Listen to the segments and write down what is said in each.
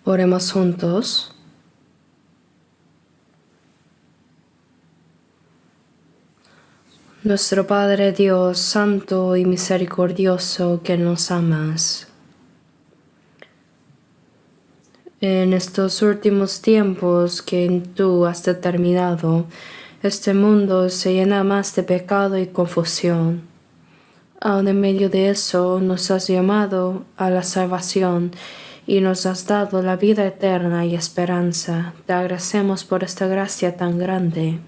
Oremos juntos. Nuestro Padre Dios, santo y misericordioso, que nos amas. En estos últimos tiempos que tú has determinado, este mundo se llena más de pecado y confusión. Aun en medio de eso nos has llamado a la salvación y nos has dado la vida eterna y esperanza. Te agradecemos por esta gracia tan grande.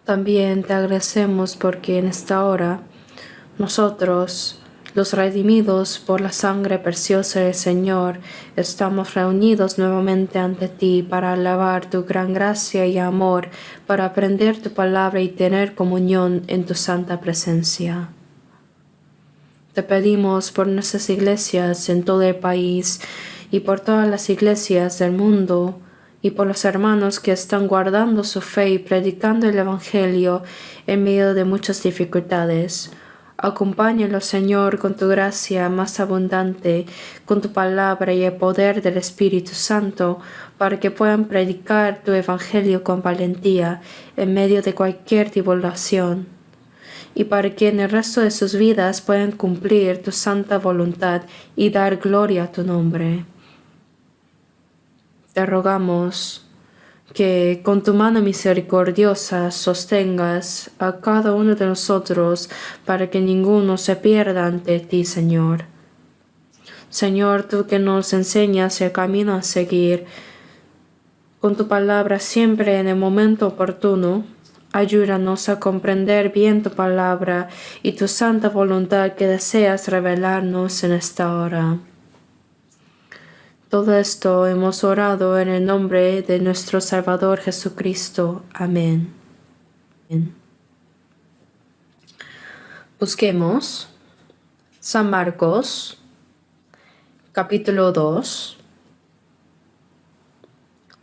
También te agradecemos porque en esta hora nosotros, los redimidos por la sangre preciosa del Señor, estamos reunidos nuevamente ante ti para alabar tu gran gracia y amor, para aprender tu palabra y tener comunión en tu santa presencia. Te pedimos por nuestras iglesias en todo el país y por todas las iglesias del mundo, y por los hermanos que están guardando su fe y predicando el Evangelio en medio de muchas dificultades. Acompáñalos, Señor, con tu gracia más abundante, con tu palabra y el poder del Espíritu Santo, para que puedan predicar tu Evangelio con valentía en medio de cualquier tribulación, y para que en el resto de sus vidas puedan cumplir tu santa voluntad y dar gloria a tu nombre. Te rogamos que con tu mano misericordiosa sostengas a cada uno de nosotros para que ninguno se pierda ante ti, Señor. Señor, tú que nos enseñas el camino a seguir, con tu palabra siempre en el momento oportuno, ayúdanos a comprender bien tu palabra y tu santa voluntad que deseas revelarnos en esta hora. Todo esto hemos orado en el nombre de nuestro Salvador Jesucristo. Amén. Busquemos San Marcos, capítulo 2,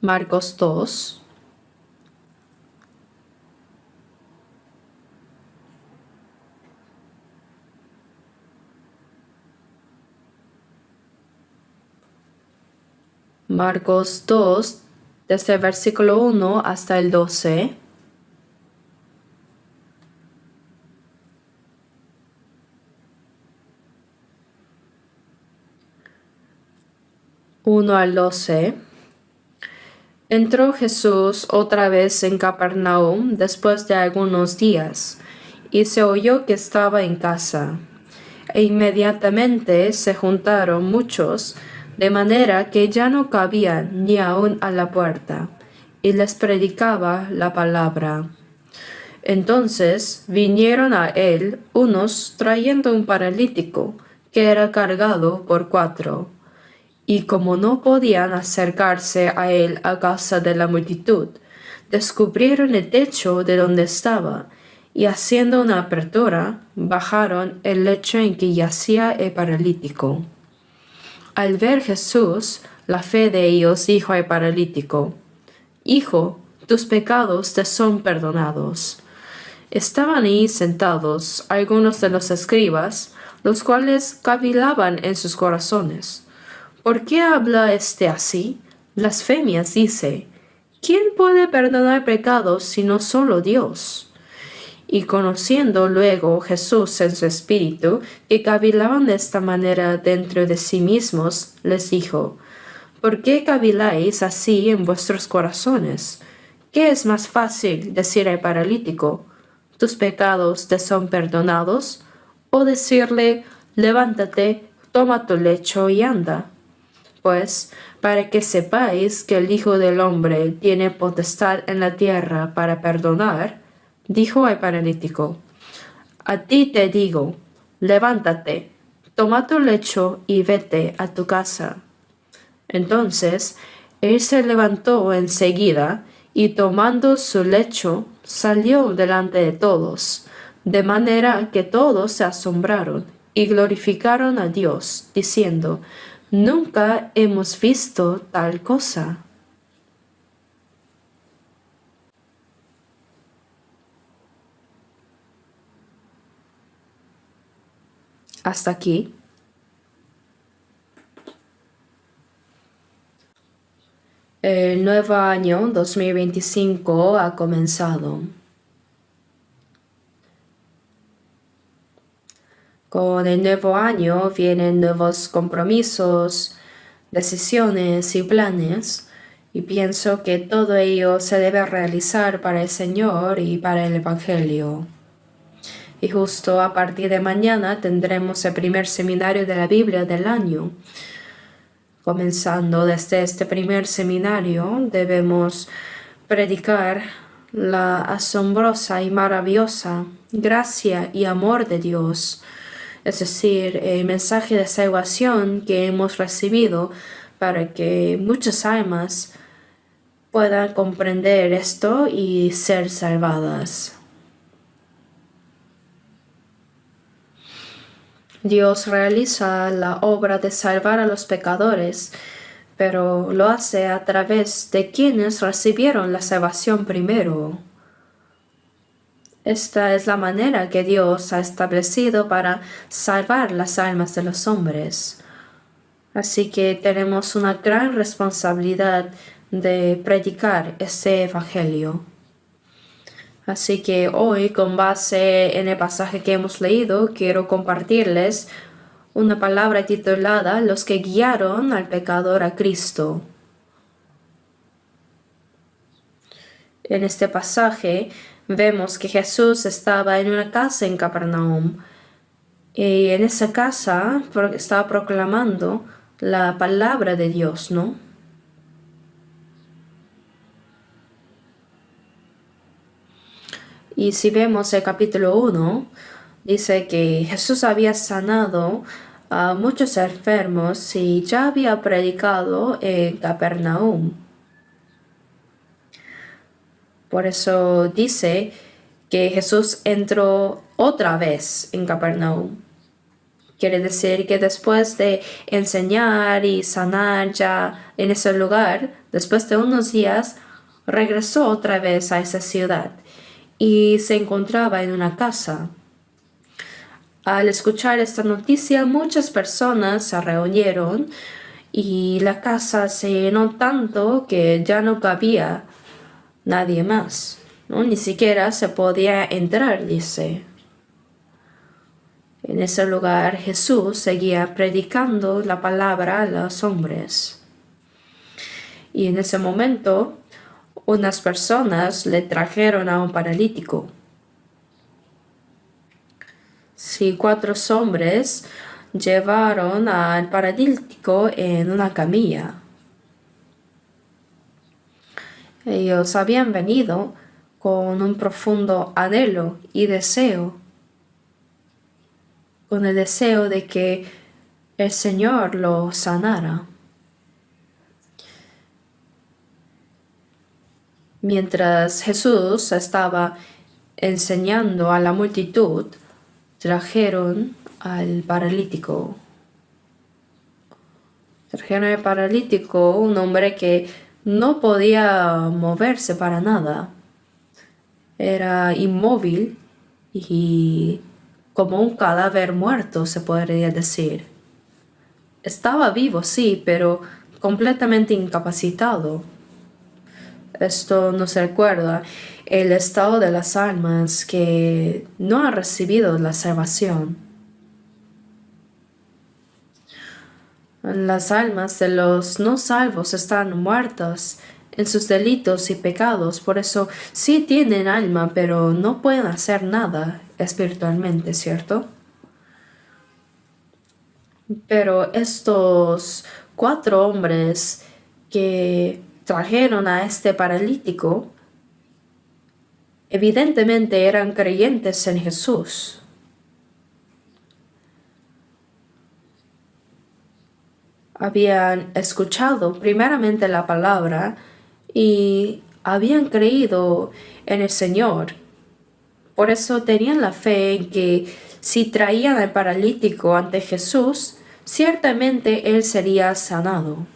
Marcos 2, Marcos 2, desde el versículo 1 hasta el 12. Al 12. Entró Jesús otra vez en Capernaum después de algunos días, y se oyó que estaba en casa. E inmediatamente se juntaron muchos, de manera que ya no cabían ni aun a la puerta, y les predicaba la palabra. Entonces vinieron a él unos trayendo un paralítico, que era cargado por 4. Y como no podían acercarse a él a causa de la multitud, descubrieron el techo de donde estaba, y haciendo una apertura, bajaron el lecho en que yacía el paralítico. Al ver Jesús la fe de ellos, dijo al paralítico: Hijo, tus pecados te son perdonados. Estaban ahí sentados algunos de los escribas, los cuales cavilaban en sus corazones: ¿por qué habla éste así? Blasfemias dice. ¿Quién puede perdonar pecados sino solo Dios? Y conociendo luego Jesús en su espíritu, que cavilaban de esta manera dentro de sí mismos, les dijo: ¿por qué caviláis así en vuestros corazones? ¿Qué es más fácil decir al paralítico: tus pecados te son perdonados? ¿O decirle: levántate, toma tu lecho y anda? Pues, para que sepáis que el Hijo del Hombre tiene potestad en la tierra para perdonar, dijo al paralítico: a ti te digo, levántate, toma tu lecho y vete a tu casa. Entonces él se levantó enseguida y tomando su lecho salió delante de todos, de manera que todos se asombraron y glorificaron a Dios, diciendo: nunca hemos visto tal cosa. Hasta aquí. nuevo año 2025 ha comenzado. Con el nuevo año vienen nuevos compromisos, decisiones y planes, y pienso que todo ello se debe realizar para el Señor y para el Evangelio. Y justo a partir de mañana tendremos el primer seminario de la Biblia del año. Comenzando desde este primer seminario, debemos predicar la asombrosa y maravillosa gracia y amor de Dios, es decir, el mensaje de salvación que hemos recibido para que muchas almas puedan comprender esto y ser salvadas. Dios realiza la obra de salvar a los pecadores, pero lo hace a través de quienes recibieron la salvación primero. Esta es la manera que Dios ha establecido para salvar las almas de los hombres. Así que tenemos una gran responsabilidad de predicar este evangelio. Así que hoy, con base en el pasaje que hemos leído, quiero compartirles una palabra titulada Los que guiaron al pecador a Cristo. En este pasaje vemos que Jesús estaba en una casa en Capernaum y en esa casa estaba proclamando la palabra de Dios, ¿no? Y si vemos el capítulo 1, dice que Jesús había sanado a muchos enfermos y ya había predicado en Capernaum. Por eso dice que Jesús entró otra vez en Capernaum. Quiere decir que después de enseñar y sanar ya en ese lugar, después de unos días, regresó otra vez a esa ciudad y se encontraba en una casa. Al escuchar esta noticia, muchas personas se reunieron y la casa se llenó tanto que ya no cabía nadie más, ¿no? Ni siquiera se podía entrar, dice. En ese lugar Jesús seguía predicando la palabra a los hombres. Y en ese momento unas personas le trajeron a un paralítico. Sí, 4 hombres llevaron al paralítico en una camilla. Ellos habían venido con un profundo anhelo y deseo, con el deseo de que el Señor lo sanara. Mientras Jesús estaba enseñando a la multitud, trajeron al paralítico. Trajeron al paralítico, un hombre que no podía moverse para nada. Era inmóvil y como un cadáver muerto, se podría decir. Estaba vivo, sí, pero completamente incapacitado. Esto nos recuerda el estado de las almas que no han recibido la salvación. Las almas de los no salvos están muertas en sus delitos y pecados, por eso sí tienen alma, pero no pueden hacer nada espiritualmente, ¿cierto? Pero estos 4 hombres que trajeron a este paralítico, evidentemente eran creyentes en Jesús. Habían escuchado primeramente la palabra y habían creído en el Señor. Por eso tenían la fe en que si traían al paralítico ante Jesús, ciertamente él sería sanado.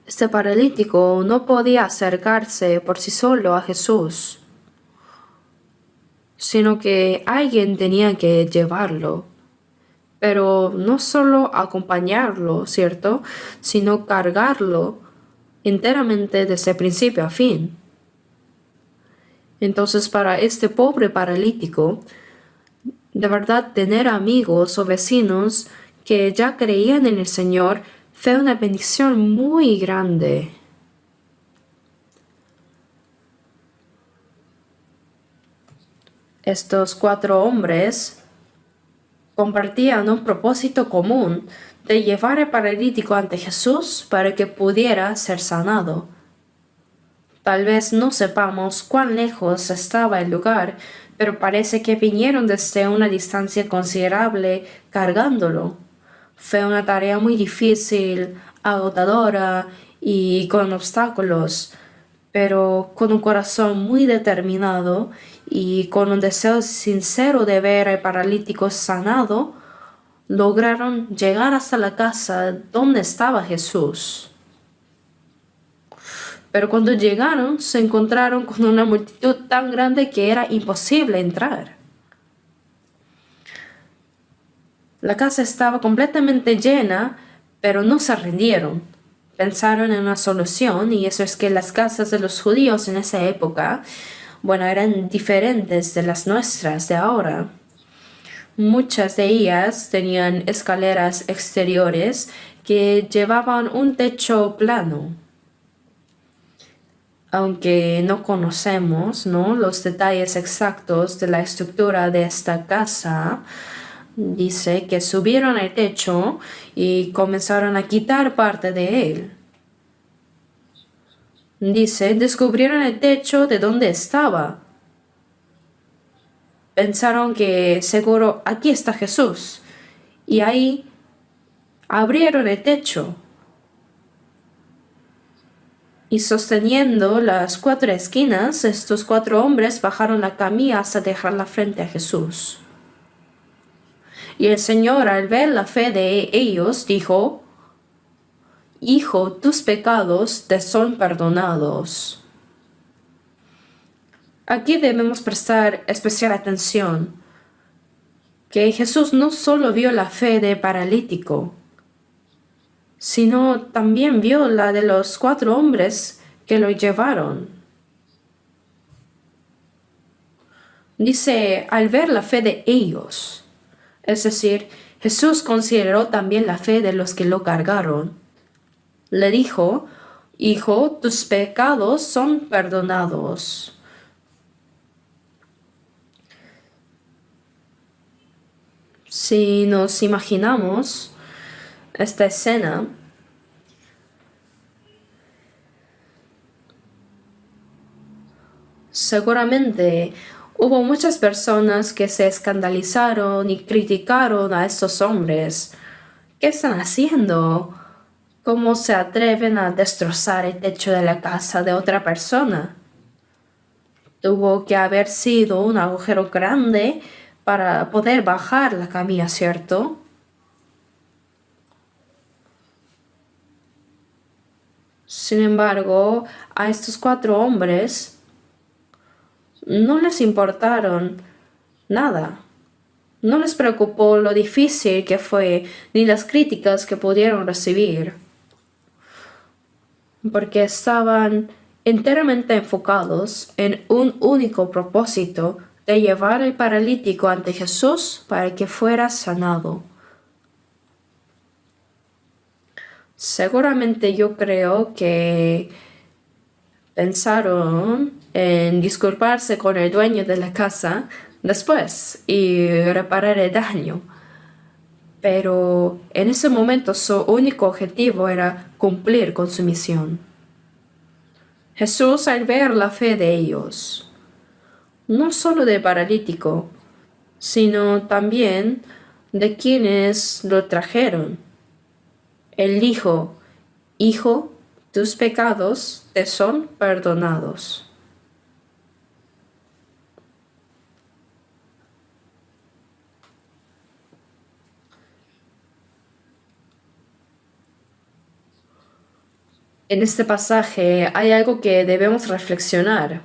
Este paralítico no podía acercarse por sí solo a Jesús, sino que alguien tenía que llevarlo. pero no solo acompañarlo, ¿cierto? Sino cargarlo enteramente desde principio a fin. Entonces, para este pobre paralítico, de verdad tener amigos o vecinos que ya creían en el Señor fue una bendición muy grande. Estos 4 hombres compartían un propósito común de llevar al paralítico ante Jesús para que pudiera ser sanado. Tal vez no sepamos cuán lejos estaba el lugar, pero parece que vinieron desde una distancia considerable cargándolo. Fue una tarea muy difícil, agotadora y con obstáculos, pero con un corazón muy determinado y con un deseo sincero de ver al paralítico sanado, lograron llegar hasta la casa donde estaba Jesús. Pero cuando llegaron, se encontraron con una multitud tan grande que era imposible entrar. La casa estaba completamente llena, pero no se rindieron. Pensaron en una solución, y eso es que las casas de los judíos en esa época, bueno, eran diferentes de las nuestras de ahora. Muchas de ellas tenían escaleras exteriores que llevaban un techo plano. Aunque no conocemos, ¿no?, los detalles exactos de la estructura de esta casa, dice que subieron al techo y comenzaron a quitar parte de él. Dice, descubrieron el techo de donde estaba. Pensaron que seguro aquí está Jesús. Y ahí abrieron el techo. Y sosteniendo las 4 esquinas, estos 4 hombres bajaron la camilla hasta dejarla frente a Jesús. Y el Señor, al ver la fe de ellos, dijo: Hijo, tus pecados te son perdonados. Aquí debemos prestar especial atención, que Jesús no solo vio la fe del paralítico, sino también vio la de los 4 hombres que lo llevaron. Dice, al ver la fe de ellos, es decir, Jesús consideró también la fe de los que lo cargaron. Le dijo: Hijo, tus pecados son perdonados. Si nos imaginamos esta escena, seguramente hubo muchas personas que se escandalizaron y criticaron a estos hombres. ¿Qué están haciendo? ¿Cómo se atreven a destrozar el techo de la casa de otra persona? Tuvo que haber sido un agujero grande para poder bajar la camilla, ¿cierto? Sin embargo, a estos 4 hombres no les importaron nada. No les preocupó lo difícil que fue ni las críticas que pudieron recibir, porque estaban enteramente enfocados en un único propósito de llevar al paralítico ante Jesús para que fuera sanado. Seguramente yo creo que pensaron en disculparse con el dueño de la casa después y reparar el daño. Pero en ese momento su único objetivo era cumplir con su misión. Jesús, al ver la fe de ellos, no solo del paralítico, sino también de quienes lo trajeron, él dijo: Hijo, tus pecados te son perdonados. En este pasaje hay algo que debemos reflexionar.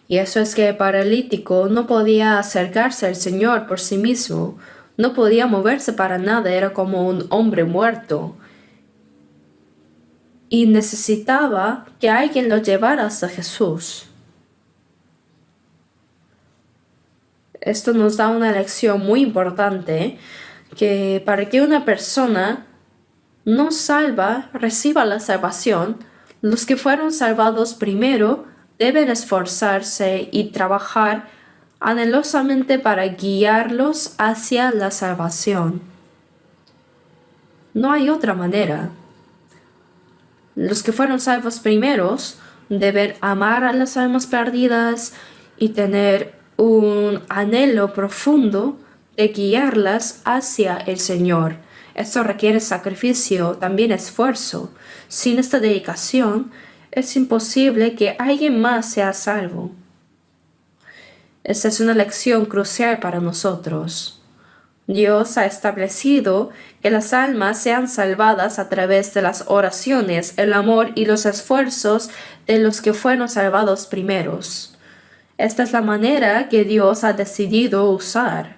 Y eso es que el paralítico no podía acercarse al Señor por sí mismo. no podía moverse para nada, era como un hombre muerto. Y necesitaba que alguien lo llevara hasta Jesús. Esto nos da una lección muy importante, que para que una persona no salva reciba la salvación, los que fueron salvados primero deben esforzarse y trabajar anhelosamente para guiarlos hacia la salvación. No hay otra manera. Los que fueron salvos primeros deben amar a las almas perdidas y tener un anhelo profundo de guiarlas hacia el Señor. Esto requiere sacrificio, también esfuerzo. Sin esta dedicación, es imposible que alguien más sea salvo. Esta es una lección crucial para nosotros. Dios ha establecido que las almas sean salvadas a través de las oraciones, el amor y los esfuerzos de los que fueron salvados primeros. Esta es la manera que Dios ha decidido usar.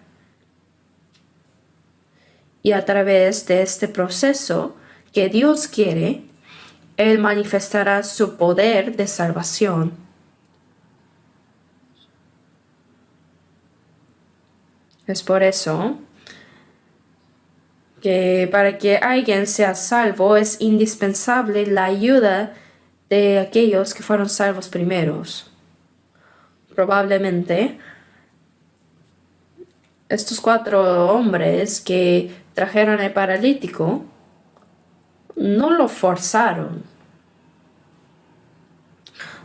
Y a través de este proceso que Dios quiere, Él manifestará su poder de salvación. Es por eso que para que alguien sea salvo es indispensable la ayuda de aquellos que fueron salvos primeros. Probablemente estos 4 hombres que trajeron al paralítico no lo forzaron.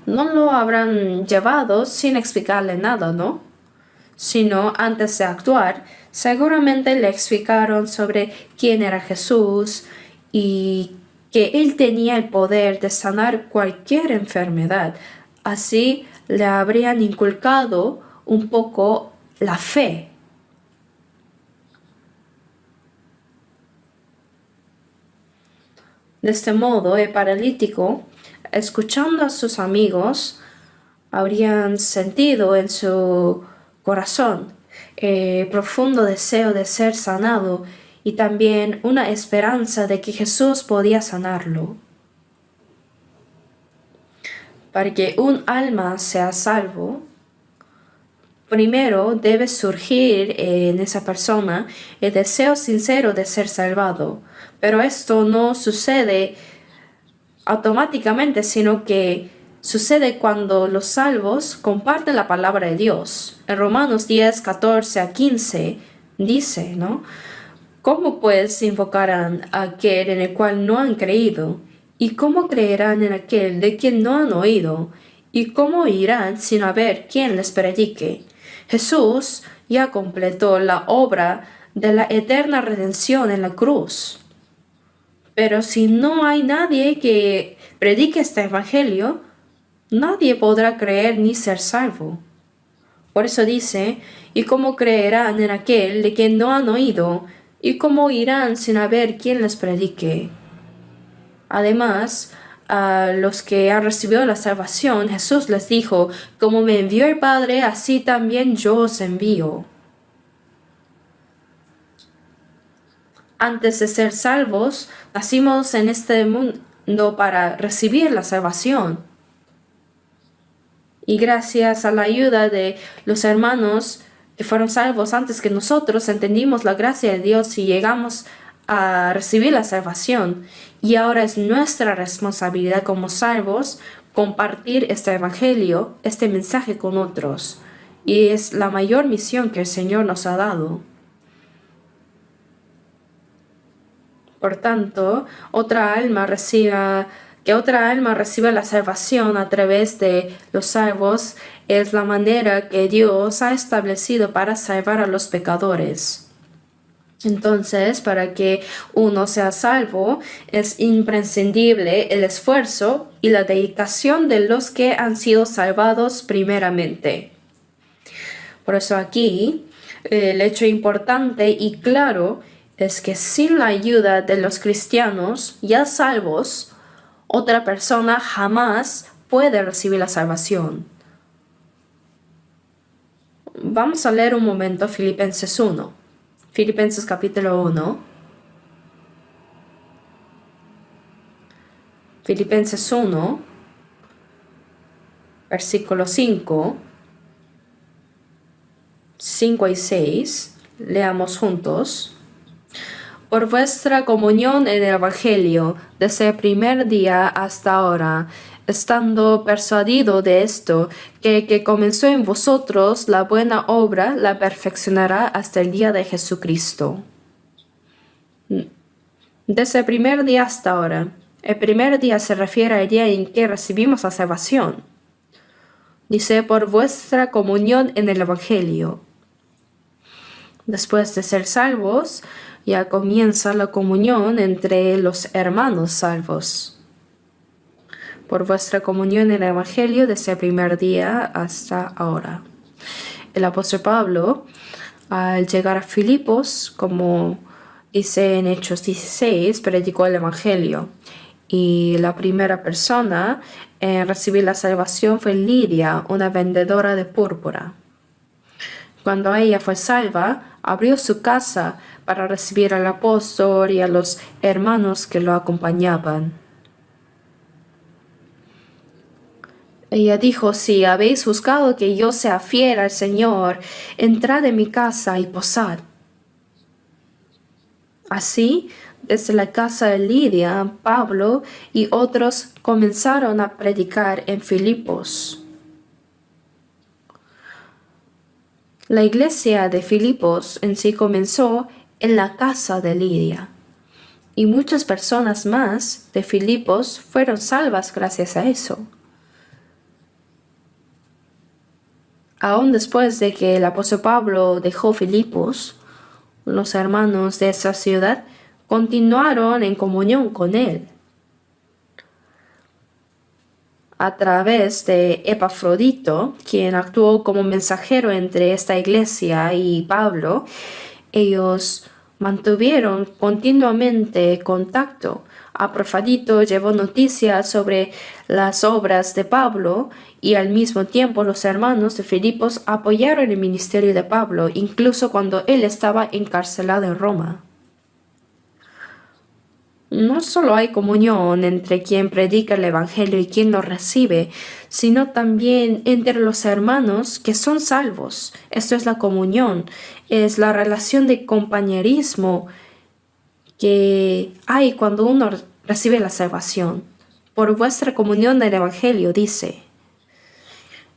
No lo habrán llevado sin explicarle nada, ¿no? Sino antes de actuar, seguramente le explicaron sobre quién era Jesús y que él tenía el poder de sanar cualquier enfermedad. Así le habrían inculcado un poco la fe. De este modo, el paralítico, escuchando a sus amigos, habrían sentido en su corazón profundo deseo de ser sanado y también una esperanza de que Jesús podía sanarlo. Para que un alma sea salvo, primero debe surgir en esa persona el deseo sincero de ser salvado, pero esto no sucede automáticamente, sino que sucede cuando los salvos comparten la palabra de Dios. En Romanos 10, 14 a 15 dice, ¿no? ¿Cómo pues invocarán a aquel en el cual no han creído? ¿Y cómo creerán en aquel de quien no han oído? ¿Y cómo irán sin haber quien les predique? Jesús ya completó la obra de la eterna redención en la cruz. Pero si no hay nadie que predique este evangelio, nadie podrá creer ni ser salvo. Por eso dice, ¿y cómo creerán en aquel de quien no han oído? ¿Y cómo irán sin haber quien les predique? Además, a los que han recibido la salvación, Jesús les dijo, como me envió el Padre, así también yo os envío. Antes de ser salvos, nacimos en este mundo para recibir la salvación. Y gracias a la ayuda de los hermanos que fueron salvos antes que nosotros, entendimos la gracia de Dios y llegamos a recibir la salvación. Y ahora es nuestra responsabilidad como salvos compartir este evangelio, este mensaje con otros. Y es la mayor misión que el Señor nos ha dado. Por tanto, que otra alma reciba la salvación a través de los salvos es la manera que Dios ha establecido para salvar a los pecadores. Entonces, para que uno sea salvo, es imprescindible el esfuerzo y la dedicación de los que han sido salvados primeramente. Por eso aquí, el hecho importante y claro es que sin la ayuda de los cristianos ya salvos, otra persona jamás puede recibir la salvación. Vamos a leer un momento Filipenses 1. Filipenses capítulo 1. Filipenses 1, versículo 5 y 6. Leamos juntos. Por vuestra comunión en el Evangelio, desde el primer día hasta ahora, estando persuadido de esto, que el que comenzó en vosotros la buena obra la perfeccionará hasta el día de Jesucristo. Desde el primer día hasta ahora. El primer día se refiere al día en que recibimos la salvación. Dice, por vuestra comunión en el Evangelio. Después de ser salvos, ya comienza la comunión entre los hermanos salvos. Por vuestra comunión en el Evangelio desde el primer día hasta ahora. El apóstol Pablo, al llegar a Filipos, como dice en Hechos 16, predicó el Evangelio. Y la primera persona en recibir la salvación fue Lidia, una vendedora de púrpura. Cuando ella fue salva, abrió su casa para recibir al apóstol y a los hermanos que lo acompañaban. Ella dijo, si habéis buscado que yo sea fiel al Señor, entrad en mi casa y posad. Así, desde la casa de Lidia, Pablo y otros comenzaron a predicar en Filipos. La iglesia de Filipos en sí comenzó en la casa de Lidia, y muchas personas más de Filipos fueron salvas gracias a eso. Aún después de que el apóstol Pablo dejó Filipos, los hermanos de esa ciudad continuaron en comunión con él. A través de Epafrodito, quien actuó como mensajero entre esta iglesia y Pablo, ellos mantuvieron continuamente contacto. Epafrodito llevó noticias sobre las obras de Pablo y al mismo tiempo los hermanos de Filipos apoyaron el ministerio de Pablo, incluso cuando él estaba encarcelado en Roma. No solo hay comunión entre quien predica el Evangelio y quien lo recibe, sino también entre los hermanos que son salvos. Esto es la comunión, es la relación de compañerismo que hay cuando uno recibe la salvación. Por vuestra comunión del Evangelio, dice.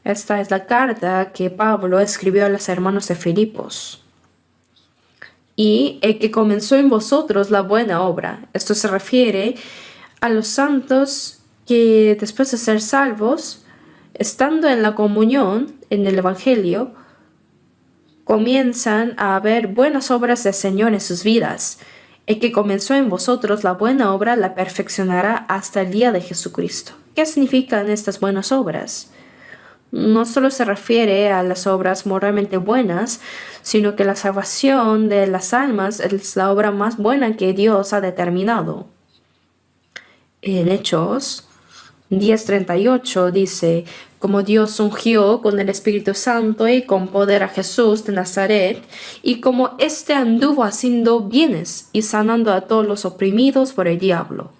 Esta es la carta que Pablo escribió a los hermanos de Filipos. Y el que comenzó en vosotros la buena obra. Esto se refiere a los santos que después de ser salvos, estando en la comunión, en el Evangelio, comienzan a ver buenas obras del Señor en sus vidas. El que comenzó en vosotros la buena obra la perfeccionará hasta el día de Jesucristo. ¿Qué significan estas buenas obras? No solo se refiere a las obras moralmente buenas, sino que la salvación de las almas es la obra más buena que Dios ha determinado. En Hechos 10:38 dice, como Dios ungió con el Espíritu Santo y con poder a Jesús de Nazaret, y como éste anduvo haciendo bienes y sanando a todos los oprimidos por el diablo.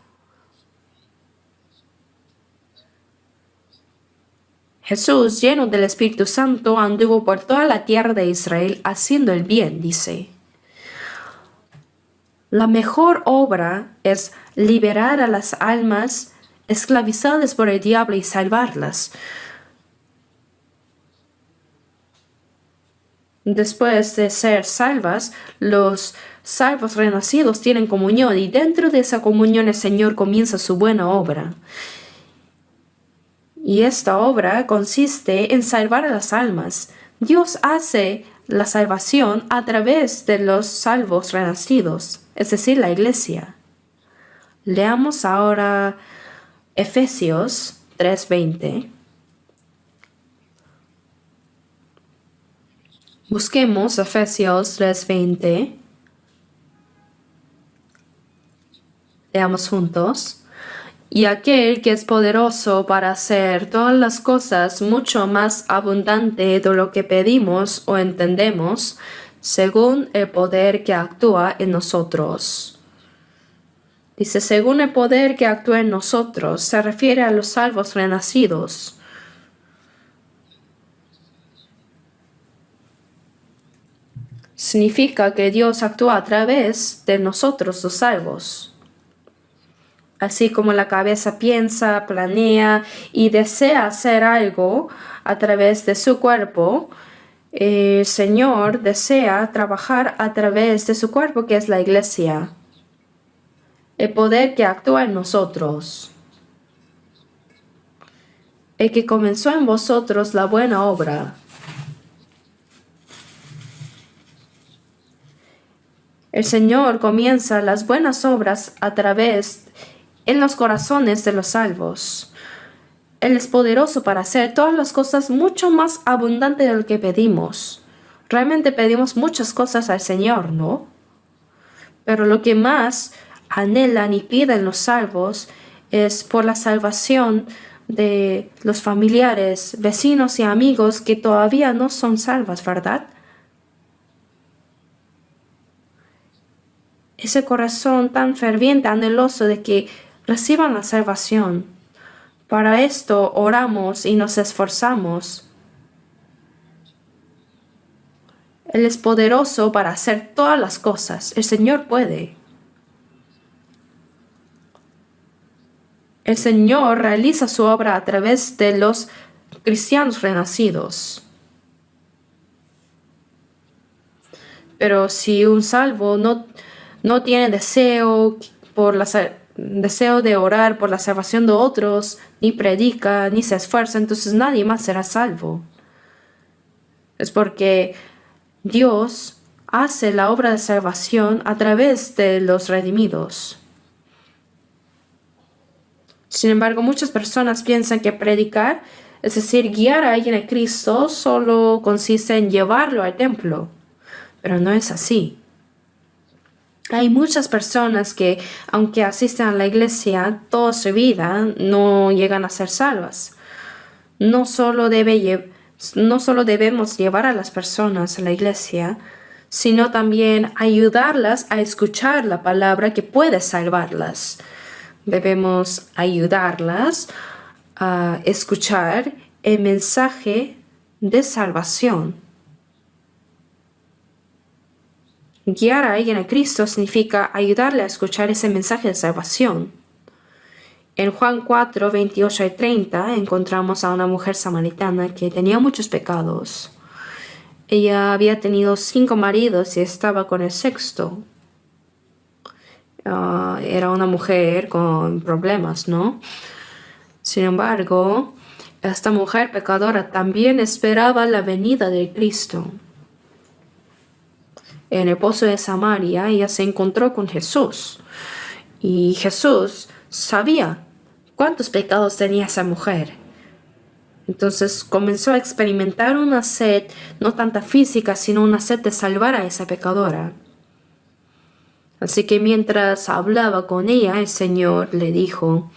Jesús, lleno del Espíritu Santo, anduvo por toda la tierra de Israel haciendo el bien, dice. La mejor obra es liberar a las almas esclavizadas por el diablo y salvarlas. Después de ser salvas, los salvos renacidos tienen comunión y dentro de esa comunión el Señor comienza su buena obra. Y esta obra consiste en salvar a las almas. Dios hace la salvación a través de los salvos renacidos, es decir, la iglesia. Leamos ahora Efesios 3:20. Busquemos Efesios 3:20. Leamos juntos. Y aquel que es poderoso para hacer todas las cosas mucho más abundante de lo que pedimos o entendemos, según el poder que actúa en nosotros. Dice, según el poder que actúa en nosotros, se refiere a los salvos renacidos. Significa que Dios actúa a través de nosotros, los salvos. Así como la cabeza piensa, planea y desea hacer algo a través de su cuerpo, el Señor desea trabajar a través de su cuerpo, que es la iglesia. El poder que actúa en nosotros. El que comenzó en vosotros la buena obra. El Señor comienza las buenas obras a través en los corazones de los salvos. Él es poderoso para hacer todas las cosas mucho más abundante de lo que pedimos. Realmente pedimos muchas cosas al Señor, ¿no? Pero lo que más anhelan y piden los salvos es por la salvación de los familiares, vecinos y amigos que todavía no son salvos, ¿verdad? Ese corazón tan ferviente, anheloso de que reciban la salvación. Para esto oramos y nos esforzamos. Él es poderoso para hacer todas las cosas. El Señor puede. El Señor realiza su obra a través de los cristianos renacidos. Pero si un salvo no tiene deseo de orar por la salvación de otros, ni predica, ni se esfuerza, entonces nadie más será salvo. Es porque Dios hace la obra de salvación a través de los redimidos. Sin embargo, muchas personas piensan que predicar, es decir, guiar a alguien a Cristo, solo consiste en llevarlo al templo. Pero no es así. Hay muchas personas que, aunque asisten a la iglesia toda su vida, no llegan a ser salvas. No solo debemos llevar a las personas a la iglesia, sino también ayudarlas a escuchar la palabra que puede salvarlas. Debemos ayudarlas a escuchar el mensaje de salvación. Guiar a alguien a Cristo significa ayudarle a escuchar ese mensaje de salvación. En Juan 4, 28 y 30 encontramos a una mujer samaritana que tenía muchos pecados. Ella había tenido 5 maridos y estaba con el sexto. Era una mujer con problemas, ¿no? Sin embargo, esta mujer pecadora también esperaba la venida de Cristo. En el pozo de Samaria, ella se encontró con Jesús. Y Jesús sabía cuántos pecados tenía esa mujer. Entonces comenzó a experimentar una sed, no tanta física, sino una sed de salvar a esa pecadora. Así que mientras hablaba con ella, el Señor le dijo,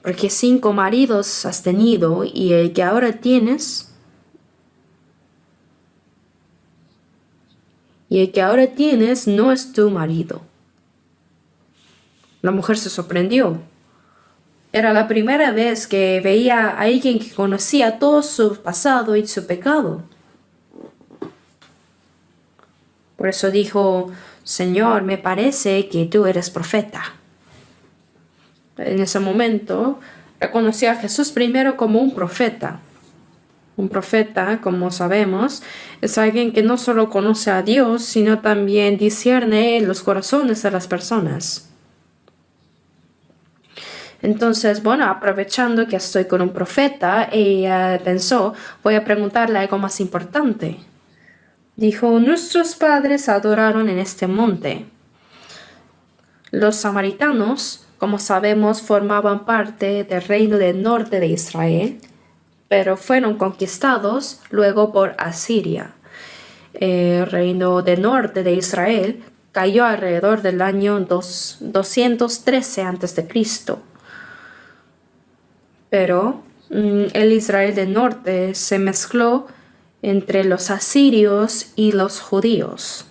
porque 5 maridos has tenido y el que ahora tienes no es tu marido. La mujer se sorprendió. Era la primera vez que veía a alguien que conocía todo su pasado y su pecado. Por eso dijo, Señor, me parece que tú eres profeta. En ese momento reconoció a Jesús primero como un profeta. Un profeta, como sabemos, es alguien que no solo conoce a Dios, sino también discierne los corazones de las personas. Entonces, aprovechando que estoy con un profeta, ella pensó, voy a preguntarle algo más importante. Dijo, nuestros padres adoraron en este monte. Los samaritanos, como sabemos, formaban parte del reino del norte de Israel, pero fueron conquistados luego por Asiria. El reino del norte de Israel cayó alrededor del año 213 a.C. Pero el Israel del norte se mezcló entre los asirios y los judíos.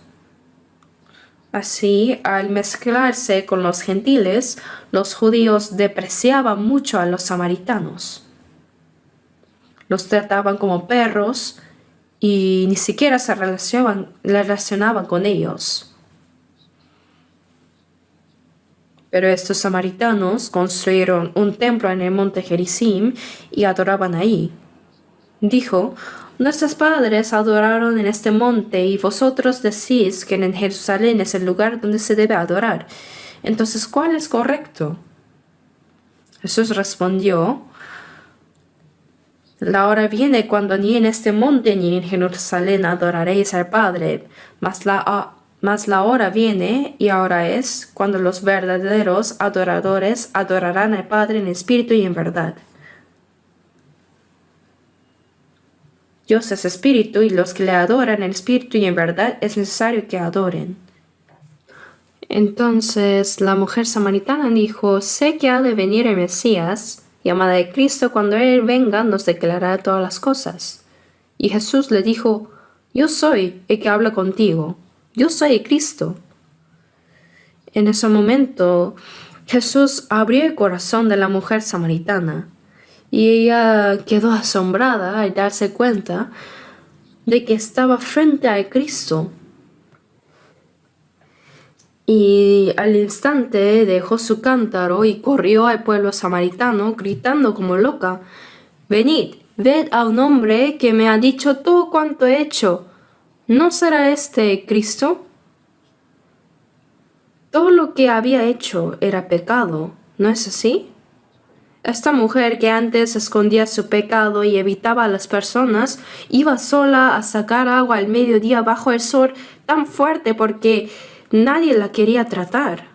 Así, al mezclarse con los gentiles, los judíos depreciaban mucho a los samaritanos. Los trataban como perros y ni siquiera se relacionaban con ellos. Pero estos samaritanos construyeron un templo en el monte Gerizim y adoraban ahí. Dijo: nuestros padres adoraron en este monte y vosotros decís que en Jerusalén es el lugar donde se debe adorar. Entonces, ¿cuál es correcto? Jesús respondió: la hora viene cuando ni en este monte ni en Jerusalén adoraréis al Padre, mas la hora viene, y ahora es, cuando los verdaderos adoradores adorarán al Padre en espíritu y en verdad. Dios es espíritu, y los que le adoran en espíritu y en verdad es necesario que adoren. Entonces la mujer samaritana dijo: sé que ha de venir el Mesías, llamada de Cristo. Cuando Él venga, nos declarará todas las cosas. Y Jesús le dijo: yo soy el que habla contigo. Yo soy el Cristo. En ese momento, Jesús abrió el corazón de la mujer samaritana, y ella quedó asombrada al darse cuenta de que estaba frente a Cristo. Y al instante dejó su cántaro y corrió al pueblo samaritano, gritando como loca: venid, ved a un hombre que me ha dicho todo cuanto he hecho. ¿No será este Cristo? Todo lo que había hecho era pecado, ¿no es así? Esta mujer, que antes escondía su pecado y evitaba a las personas, iba sola a sacar agua al mediodía bajo el sol tan fuerte porque nadie la quería tratar.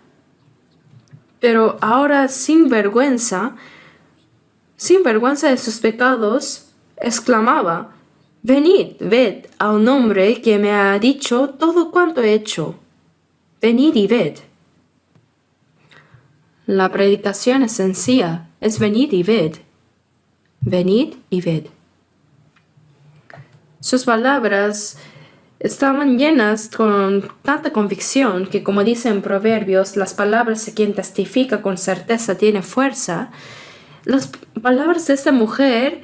Pero ahora, sin vergüenza de sus pecados, exclamaba: venid, ved a un hombre que me ha dicho todo cuanto he hecho. Venid y ved. La predicación es sencilla, es venid y ved. Venid y ved. Sus palabras estaban llenas con tanta convicción que, como dicen Proverbios, las palabras de quien testifica con certeza tiene fuerza. Las palabras de esta mujer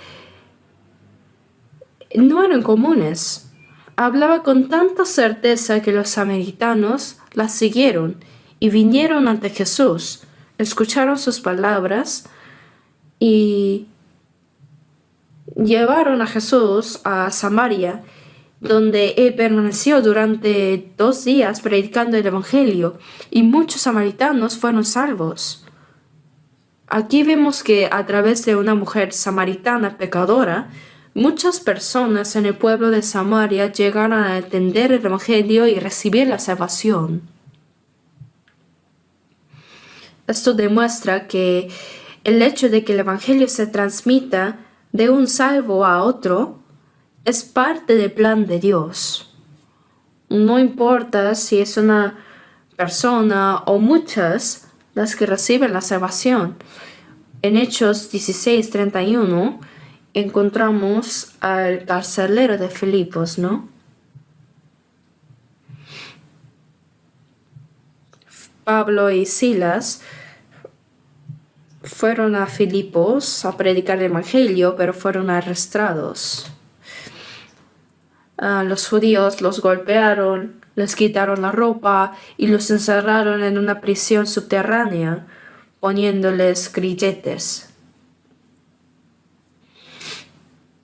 no eran comunes. Hablaba con tanta certeza que los samaritanos la siguieron y vinieron ante Jesús, escucharon sus palabras y llevaron a Jesús a Samaria, donde él permaneció durante 2 días predicando el Evangelio, y muchos samaritanos fueron salvos. Aquí vemos que a través de una mujer samaritana pecadora, muchas personas en el pueblo de Samaria llegaron a entender el Evangelio y recibir la salvación. Esto demuestra que el hecho de que el Evangelio se transmita de un salvo a otro es parte del plan de Dios. No importa si es una persona o muchas las que reciben la salvación. En Hechos 16:31 encontramos al carcelero de Filipos, ¿no? Pablo y Silas fueron a Filipos a predicar el Evangelio, pero fueron arrestados. Los judíos los golpearon, les quitaron la ropa y los encerraron en una prisión subterránea, poniéndoles grilletes.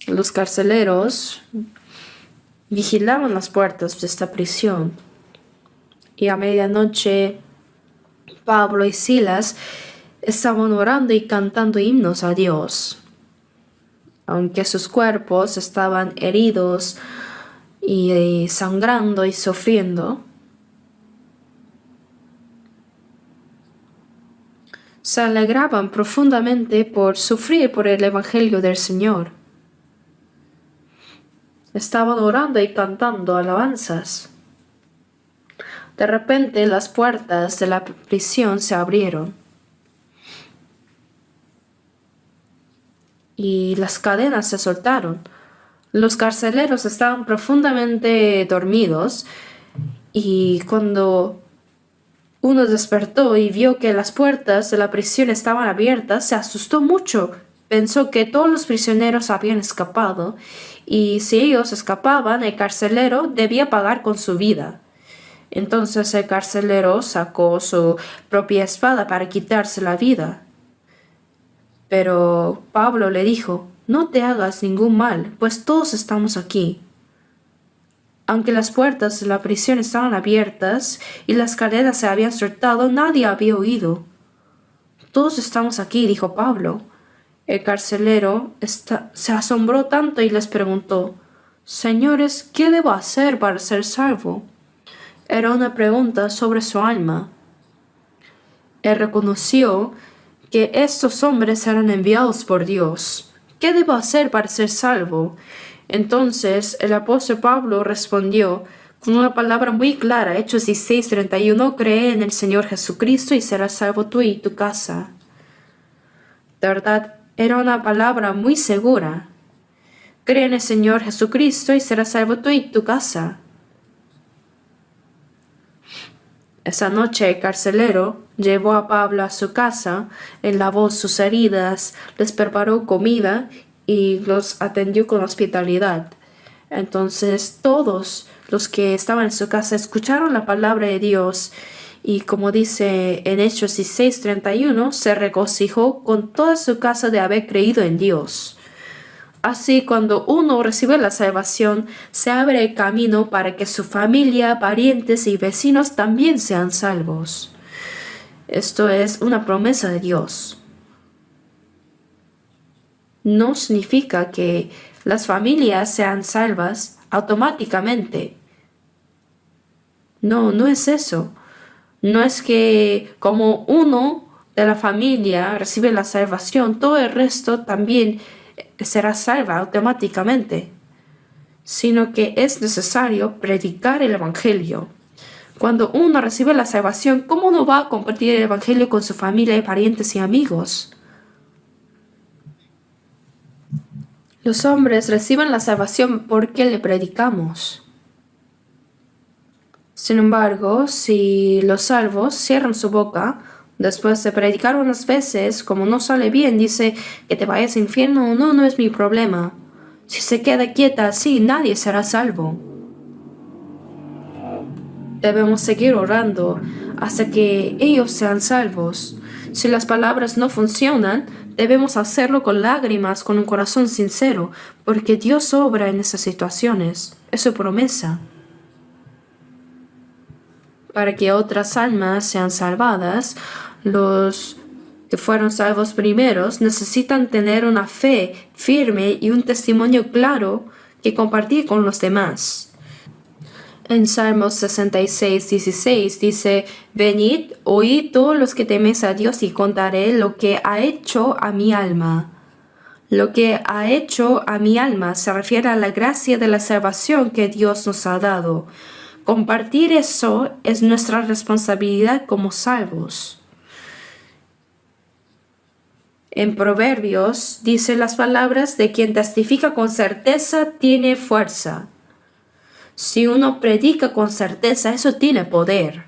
Los carceleros vigilaban las puertas de esta prisión, y a medianoche Pablo y Silas estaban orando y cantando himnos a Dios. Aunque sus cuerpos estaban heridos y sangrando y sufriendo, se alegraban profundamente por sufrir por el Evangelio del Señor. Estaban orando y cantando alabanzas. De repente las puertas de la prisión se abrieron y las cadenas se soltaron. Los carceleros estaban profundamente dormidos y cuando uno despertó y vio que las puertas de la prisión estaban abiertas, se asustó mucho. Pensó que todos los prisioneros habían escapado y si ellos escapaban, el carcelero debía pagar con su vida. Entonces el carcelero sacó su propia espada para quitarse la vida. Pero Pablo le dijo, no te hagas ningún mal, pues todos estamos aquí. Aunque las puertas de la prisión estaban abiertas y las cadenas se habían soltado, nadie había huido. Todos estamos aquí, dijo Pablo. El carcelero se asombró tanto y les preguntó, Señores, ¿qué debo hacer para ser salvo? Era una pregunta sobre su alma. Él reconoció que estos hombres eran enviados por Dios. ¿Qué debo hacer para ser salvo? Entonces el apóstol Pablo respondió con una palabra muy clara, Hechos 16:31, cree en el Señor Jesucristo y serás salvo tú y tu casa. De verdad, era una palabra muy segura. Cree en el Señor Jesucristo y serás salvo tú y tu casa. Esa noche el carcelero llevó a Pablo a su casa, él lavó sus heridas, les preparó comida y los atendió con hospitalidad. Entonces todos los que estaban en su casa escucharon la palabra de Dios y como dice en Hechos 16:31, se regocijó con toda su casa de haber creído en Dios. Así, cuando uno recibe la salvación, se abre el camino para que su familia, parientes y vecinos también sean salvos. Esto es una promesa de Dios. No significa que las familias sean salvas automáticamente. No, no es eso. No es que como uno de la familia recibe la salvación, todo el resto también será salva automáticamente, sino que es necesario predicar el Evangelio. Cuando uno recibe la salvación, ¿cómo no va a compartir el Evangelio con su familia, parientes y amigos? Los hombres reciben la salvación porque le predicamos. Sin embargo, si los salvos cierran su boca, después de predicar unas veces, como no sale bien, dice que te vayas al infierno, no, no es mi problema. Si se queda quieta así, nadie será salvo. Debemos seguir orando hasta que ellos sean salvos. Si las palabras no funcionan, debemos hacerlo con lágrimas, con un corazón sincero, porque Dios obra en esas situaciones. Es su promesa. Para que otras almas sean salvadas, los que fueron salvos primeros necesitan tener una fe firme y un testimonio claro que compartir con los demás. En Salmos 66:16 dice, Venid, oíd todos los que teméis a Dios y contaré lo que ha hecho a mi alma. Lo que ha hecho a mi alma se refiere a la gracia de la salvación que Dios nos ha dado. Compartir eso es nuestra responsabilidad como salvos. En Proverbios dice las palabras de quien testifica con certeza tiene fuerza. Si uno predica con certeza, eso tiene poder.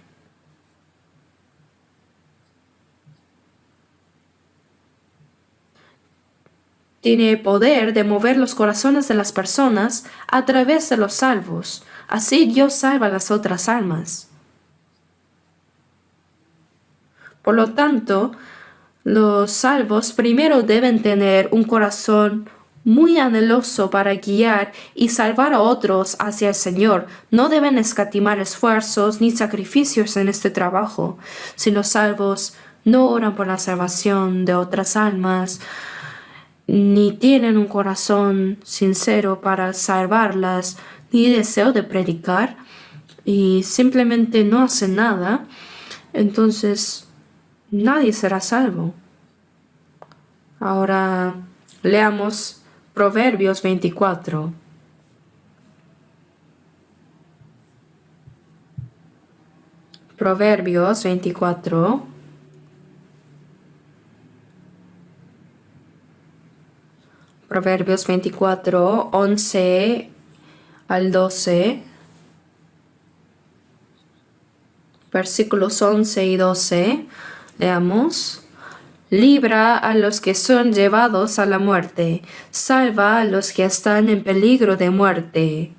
Tiene poder de mover los corazones de las personas a través de los salvos. Así Dios salva a las otras almas. Por lo tanto, los salvos primero deben tener un corazón muy anheloso para guiar y salvar a otros hacia el Señor. No deben escatimar esfuerzos ni sacrificios en este trabajo. Si los salvos no oran por la salvación de otras almas, ni tienen un corazón sincero para salvarlas, ni deseo de predicar, y simplemente no hacen nada, entonces nadie será salvo. Ahora leamos Proverbios 24. Proverbios 24. Proverbios 24, 11 al 12. Versículos 11 y 12. Leamos. Libra a los que son llevados a la muerte, salva a los que están en peligro de muerte.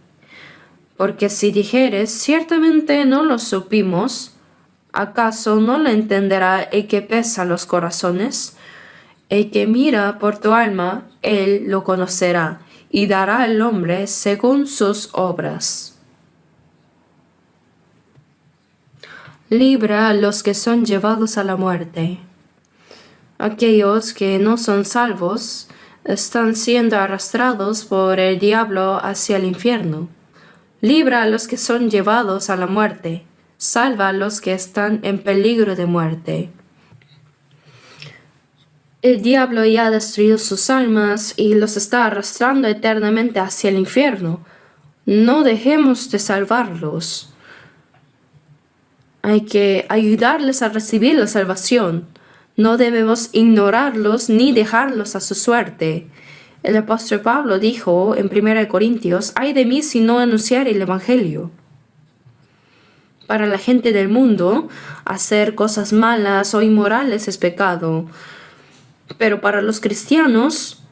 Porque si dijeres, ciertamente no lo supimos, ¿acaso no lo entenderá el que pesa los corazones? El que mira por tu alma, él lo conocerá, y dará al hombre según sus obras. Libra a los que son llevados a la muerte. Aquellos que no son salvos están siendo arrastrados por el diablo hacia el infierno. Libra a los que son llevados a la muerte. Salva a los que están en peligro de muerte. El diablo ya ha destruido sus almas y los está arrastrando eternamente hacia el infierno. No dejemos de salvarlos. Hay que ayudarles a recibir la salvación. No debemos ignorarlos ni dejarlos a su suerte. El apóstol Pablo dijo en 1 Corintios, «Ay de mí si no anunciar el Evangelio». Para la gente del mundo, hacer cosas malas o inmorales es pecado. Pero para los cristianos,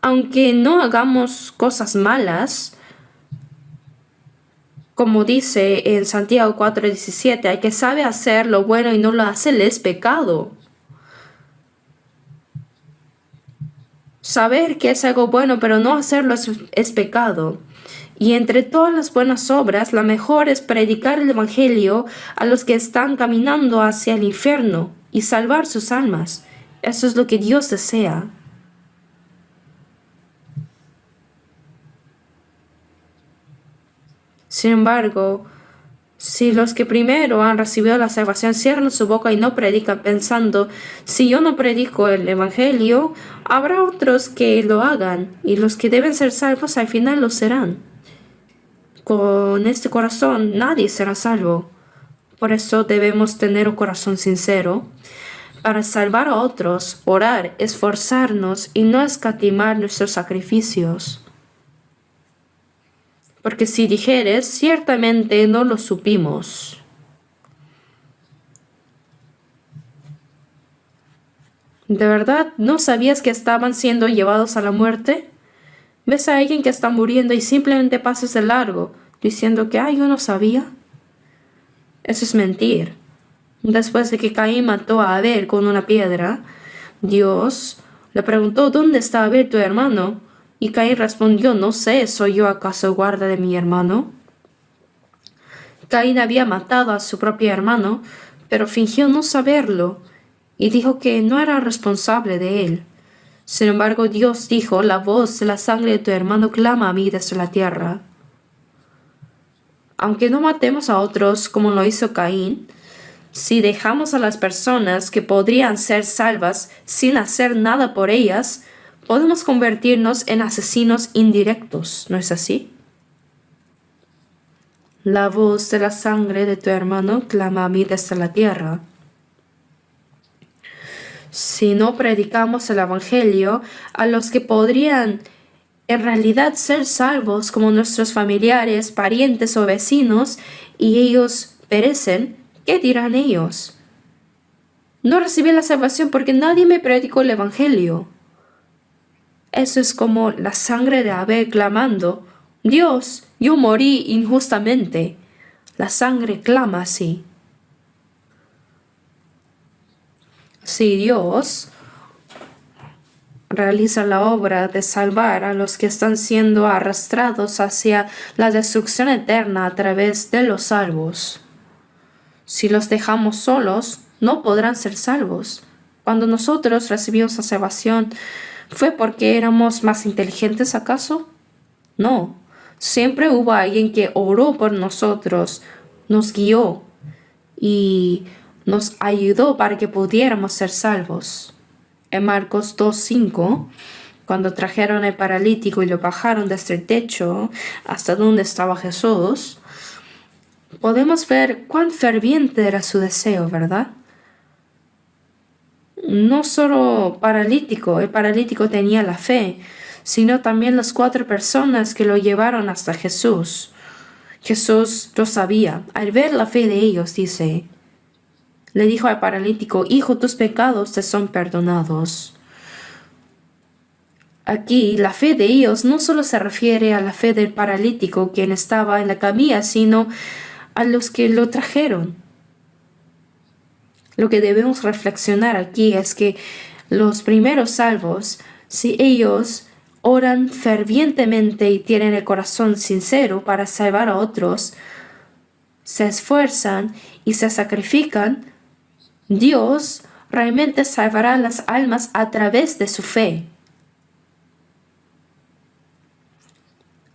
aunque no hagamos cosas malas, como dice en Santiago 4:17, hay que sabe hacer lo bueno y no lo hace, le es pecado. Saber que es algo bueno, pero no hacerlo es pecado. Y entre todas las buenas obras, la mejor es predicar el Evangelio a los que están caminando hacia el infierno y salvar sus almas. Eso es lo que Dios desea. Sin embargo, si los que primero han recibido la salvación cierran su boca y no predican pensando, si yo no predico el Evangelio, habrá otros que lo hagan, y los que deben ser salvos al final lo serán. Con este corazón nadie será salvo. Por eso debemos tener un corazón sincero. Para salvar a otros, orar, esforzarnos y no escatimar nuestros sacrificios. Porque si dijeres, ciertamente no lo supimos. ¿De verdad no sabías que estaban siendo llevados a la muerte? ¿Ves a alguien que está muriendo y simplemente pasas de largo, diciendo que, yo no sabía? Eso es mentir. Después de que Caín mató a Abel con una piedra, Dios le preguntó, ¿dónde está Abel tu hermano? Y Caín respondió, no sé, ¿soy yo acaso guarda de mi hermano? Caín había matado a su propio hermano, pero fingió no saberlo y dijo que no era responsable de él. Sin embargo, Dios dijo, la voz de la sangre de tu hermano clama a mí desde la tierra. Aunque no matemos a otros como lo hizo Caín, si dejamos a las personas que podrían ser salvas sin hacer nada por ellas, podemos convertirnos en asesinos indirectos, ¿no es así? La voz de la sangre de tu hermano clama a mí desde la tierra. Si no predicamos el Evangelio a los que podrían en realidad ser salvos como nuestros familiares, parientes o vecinos, y ellos perecen, ¿qué dirán ellos? No recibí la salvación porque nadie me predicó el Evangelio. Eso es como la sangre de Abel clamando, Dios, yo morí injustamente. La sangre clama así. Si Dios realiza la obra de salvar a los que están siendo arrastrados hacia la destrucción eterna a través de los salvos, si los dejamos solos, no podrán ser salvos. Cuando nosotros recibimos la salvación, ¿fue porque éramos más inteligentes acaso? No. Siempre hubo alguien que oró por nosotros, nos guió y nos ayudó para que pudiéramos ser salvos. En Marcos 2:5, cuando trajeron al paralítico y lo bajaron desde el techo hasta donde estaba Jesús, podemos ver cuán ferviente era su deseo, ¿verdad? No solo paralítico, el paralítico tenía la fe, sino también las 4 personas que lo llevaron hasta Jesús. Jesús lo sabía. Al ver la fe de ellos, dice, le dijo al paralítico: hijo, tus pecados te son perdonados. Aquí la fe de ellos no solo se refiere a la fe del paralítico quien estaba en la camilla, sino a los que lo trajeron. Lo que debemos reflexionar aquí es que los primeros salvos, si ellos oran fervientemente y tienen el corazón sincero para salvar a otros, se esfuerzan y se sacrifican, Dios realmente salvará las almas a través de su fe.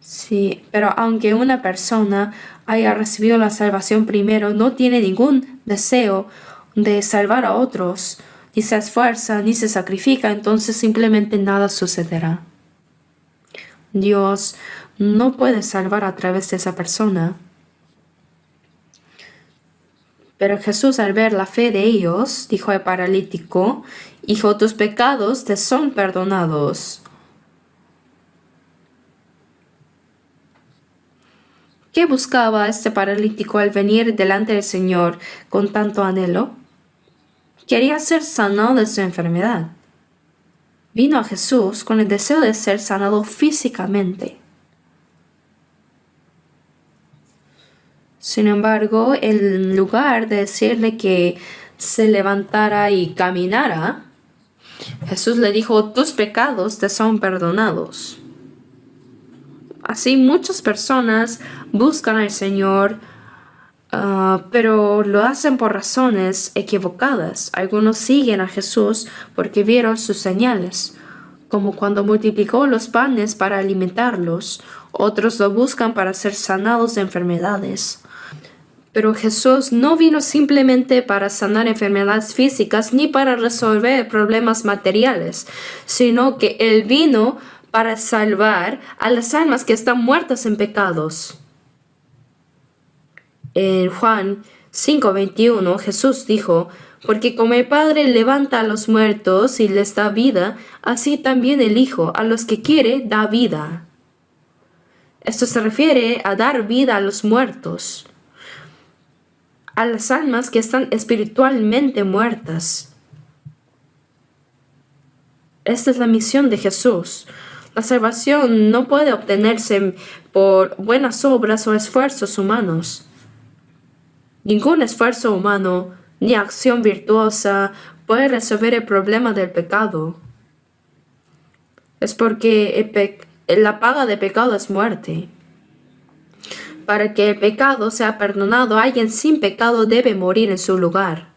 Sí, pero aunque una persona haya recibido la salvación primero, no tiene ningún deseo de salvar a otros, ni se esfuerza, ni se sacrifica, entonces simplemente nada sucederá. Dios no puede salvar a través de esa persona. Pero Jesús, al ver la fe de ellos, dijo al paralítico: hijo, tus pecados te son perdonados. ¿Qué buscaba este paralítico al venir delante del Señor con tanto anhelo? Quería ser sanado de su enfermedad. Vino a Jesús con el deseo de ser sanado físicamente. Sin embargo, en lugar de decirle que se levantara y caminara, Jesús le dijo: tus pecados te son perdonados. Así muchas personas buscan al Señor, pero lo hacen por razones equivocadas. Algunos siguen a Jesús porque vieron sus señales, como cuando multiplicó los panes para alimentarlos. Otros lo buscan para ser sanados de enfermedades. Pero Jesús no vino simplemente para sanar enfermedades físicas ni para resolver problemas materiales, sino que Él vino para salvar a las almas que están muertas en pecados. En Juan 5:21 Jesús dijo: porque como el Padre levanta a los muertos y les da vida, así también el Hijo a los que quiere da vida. Esto se refiere a dar vida a los muertos, a las almas que están espiritualmente muertas. Esta es la misión de Jesús. La salvación no puede obtenerse por buenas obras o esfuerzos humanos. Ningún esfuerzo humano ni acción virtuosa puede resolver el problema del pecado. Es porque la paga de pecado es muerte. Para que el pecado sea perdonado, alguien sin pecado debe morir en su lugar.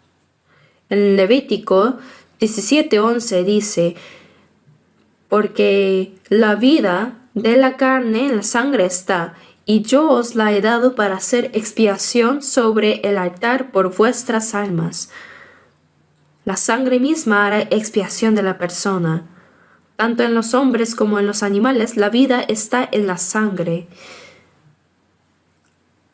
En Levítico 17:11 dice: porque la vida de la carne en la sangre está, y yo os la he dado para hacer expiación sobre el altar por vuestras almas. La sangre misma hará expiación de la persona. Tanto en los hombres como en los animales, la vida está en la sangre.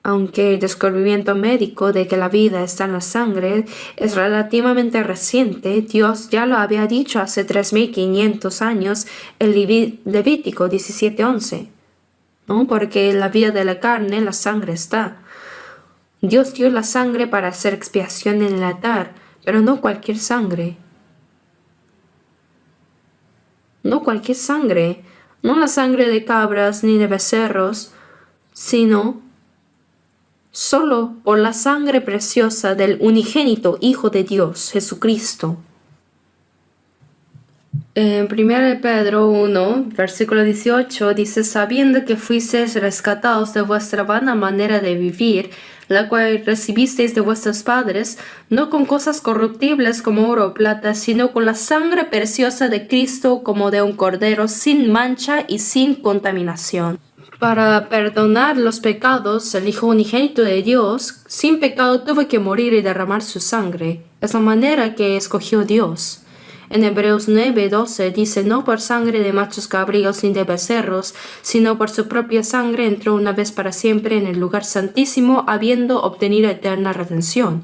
Aunque el descubrimiento médico de que la vida está en la sangre es relativamente reciente, Dios ya lo había dicho hace 3500 años en Levítico 17:11. ¿No? Porque la vida de la carne en la sangre está. Dios dio la sangre para hacer expiación en el altar, pero no cualquier sangre. No cualquier sangre. No la sangre de cabras ni de becerros, sino solo por la sangre preciosa del unigénito Hijo de Dios, Jesucristo. En 1 Pedro 1, versículo 18, dice: sabiendo que fuisteis rescatados de vuestra vana manera de vivir, la cual recibisteis de vuestros padres, no con cosas corruptibles como oro o plata, sino con la sangre preciosa de Cristo, como de un cordero, sin mancha y sin contaminación. Para perdonar los pecados, el Hijo unigénito de Dios, sin pecado, tuvo que morir y derramar su sangre. Es la manera que escogió Dios. En Hebreos 9:12 dice: no por sangre de machos cabríos ni de becerros, sino por su propia sangre entró una vez para siempre en el lugar santísimo, habiendo obtenido eterna redención.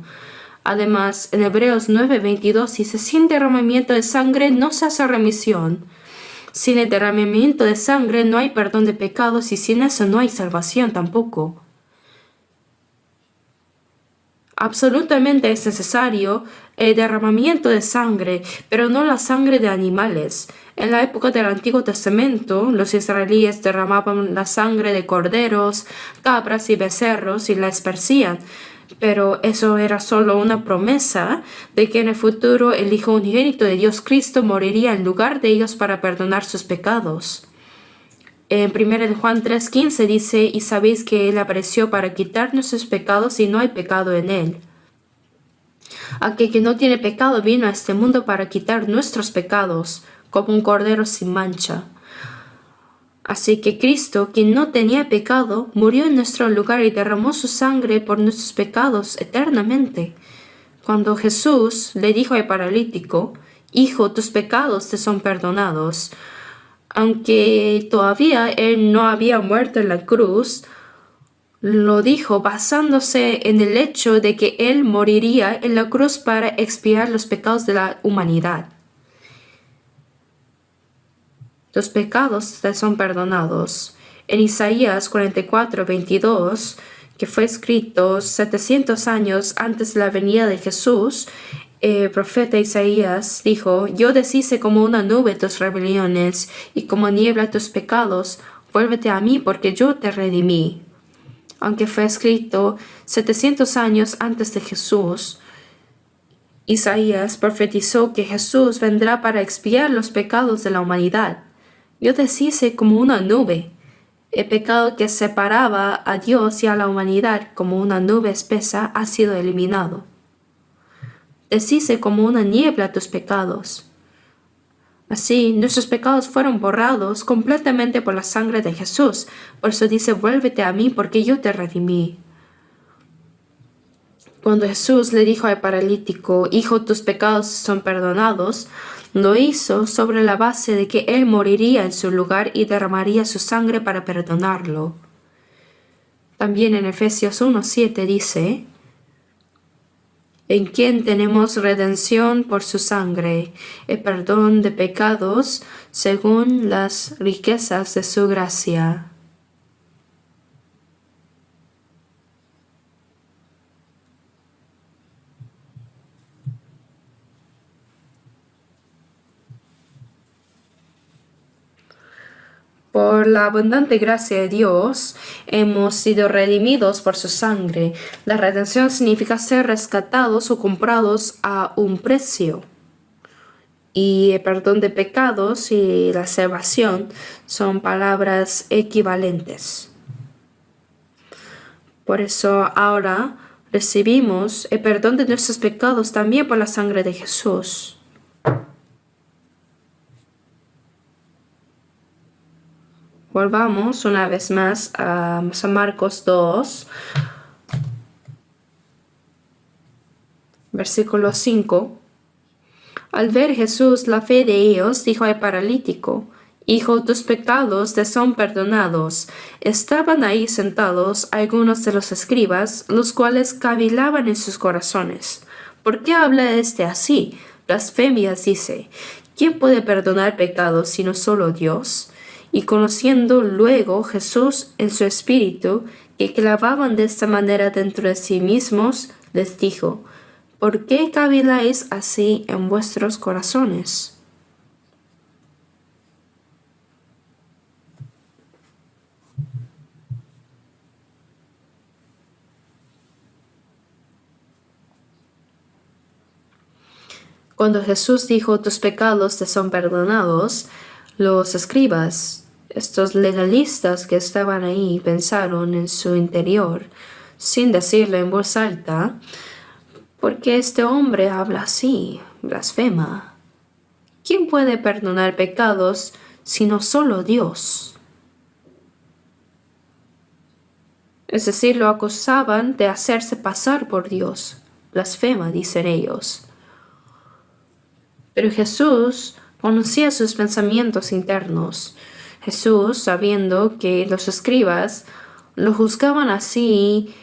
Además, en Hebreos 9:22 dice: sin derramamiento de sangre no se hace remisión. Sin el derramamiento de sangre no hay perdón de pecados y sin eso no hay salvación tampoco. Absolutamente es necesario el derramamiento de sangre, pero no la sangre de animales. En la época del Antiguo Testamento, los israelíes derramaban la sangre de corderos, cabras y becerros y la esparcían. Pero eso era solo una promesa de que en el futuro el Hijo unigénito de Dios Cristo moriría en lugar de ellos para perdonar sus pecados. En 1 Juan 3:15 dice, y sabéis que Él apareció para quitar nuestros pecados y no hay pecado en Él. Aquel que no tiene pecado vino a este mundo para quitar nuestros pecados, como un cordero sin mancha. Así que Cristo, quien no tenía pecado, murió en nuestro lugar y derramó su sangre por nuestros pecados eternamente. Cuando Jesús le dijo al paralítico, Hijo, tus pecados te son perdonados, aunque todavía él no había muerto en la cruz, lo dijo basándose en el hecho de que él moriría en la cruz para expiar los pecados de la humanidad. Los pecados te son perdonados. En Isaías 44:22, que fue escrito 700 años antes de la venida de Jesús, el profeta Isaías dijo, yo deshice como una nube tus rebeliones y como niebla tus pecados, vuélvete a mí porque yo te redimí. Aunque fue escrito 700 años antes de Jesús, Isaías profetizó que Jesús vendrá para expiar los pecados de la humanidad. Yo deshice como una nube. El pecado que separaba a Dios y a la humanidad como una nube espesa ha sido eliminado. Deshice como una niebla tus pecados. Así, nuestros pecados fueron borrados completamente por la sangre de Jesús. Por eso dice, vuélvete a mí porque yo te redimí. Cuando Jesús le dijo al paralítico, Hijo, tus pecados son perdonados, lo hizo sobre la base de que Él moriría en su lugar y derramaría su sangre para perdonarlo. También en Efesios 1:7 dice, en quien tenemos redención por su sangre, el perdón de pecados según las riquezas de su gracia. Por la abundante gracia de Dios, hemos sido redimidos por su sangre. La redención significa ser rescatados o comprados a un precio. Y el perdón de pecados y la salvación son palabras equivalentes. Por eso ahora recibimos el perdón de nuestros pecados también por la sangre de Jesús. Volvamos una vez más a San Marcos 2, versículo 5. Al ver Jesús la fe de ellos, dijo al paralítico, Hijo, tus pecados te son perdonados. Estaban ahí sentados algunos de los escribas, los cuales cavilaban en sus corazones. ¿Por qué habla este así? Blasfemias dice. ¿Quién puede perdonar pecados sino solo Dios? Y conociendo luego Jesús en su espíritu, que clavaban de esta manera dentro de sí mismos, les dijo, ¿por qué caviláis así en vuestros corazones? Cuando Jesús dijo, tus pecados te son perdonados, los escribas, estos legalistas que estaban ahí, pensaron en su interior, sin decirlo en voz alta, ¿por qué este hombre habla así? Blasfema. ¿Quién puede perdonar pecados sino solo Dios? Es decir, lo acusaban de hacerse pasar por Dios. Blasfema, dicen ellos. Pero Jesús conocía sus pensamientos internos. Jesús, sabiendo que los escribas lo juzgaban así,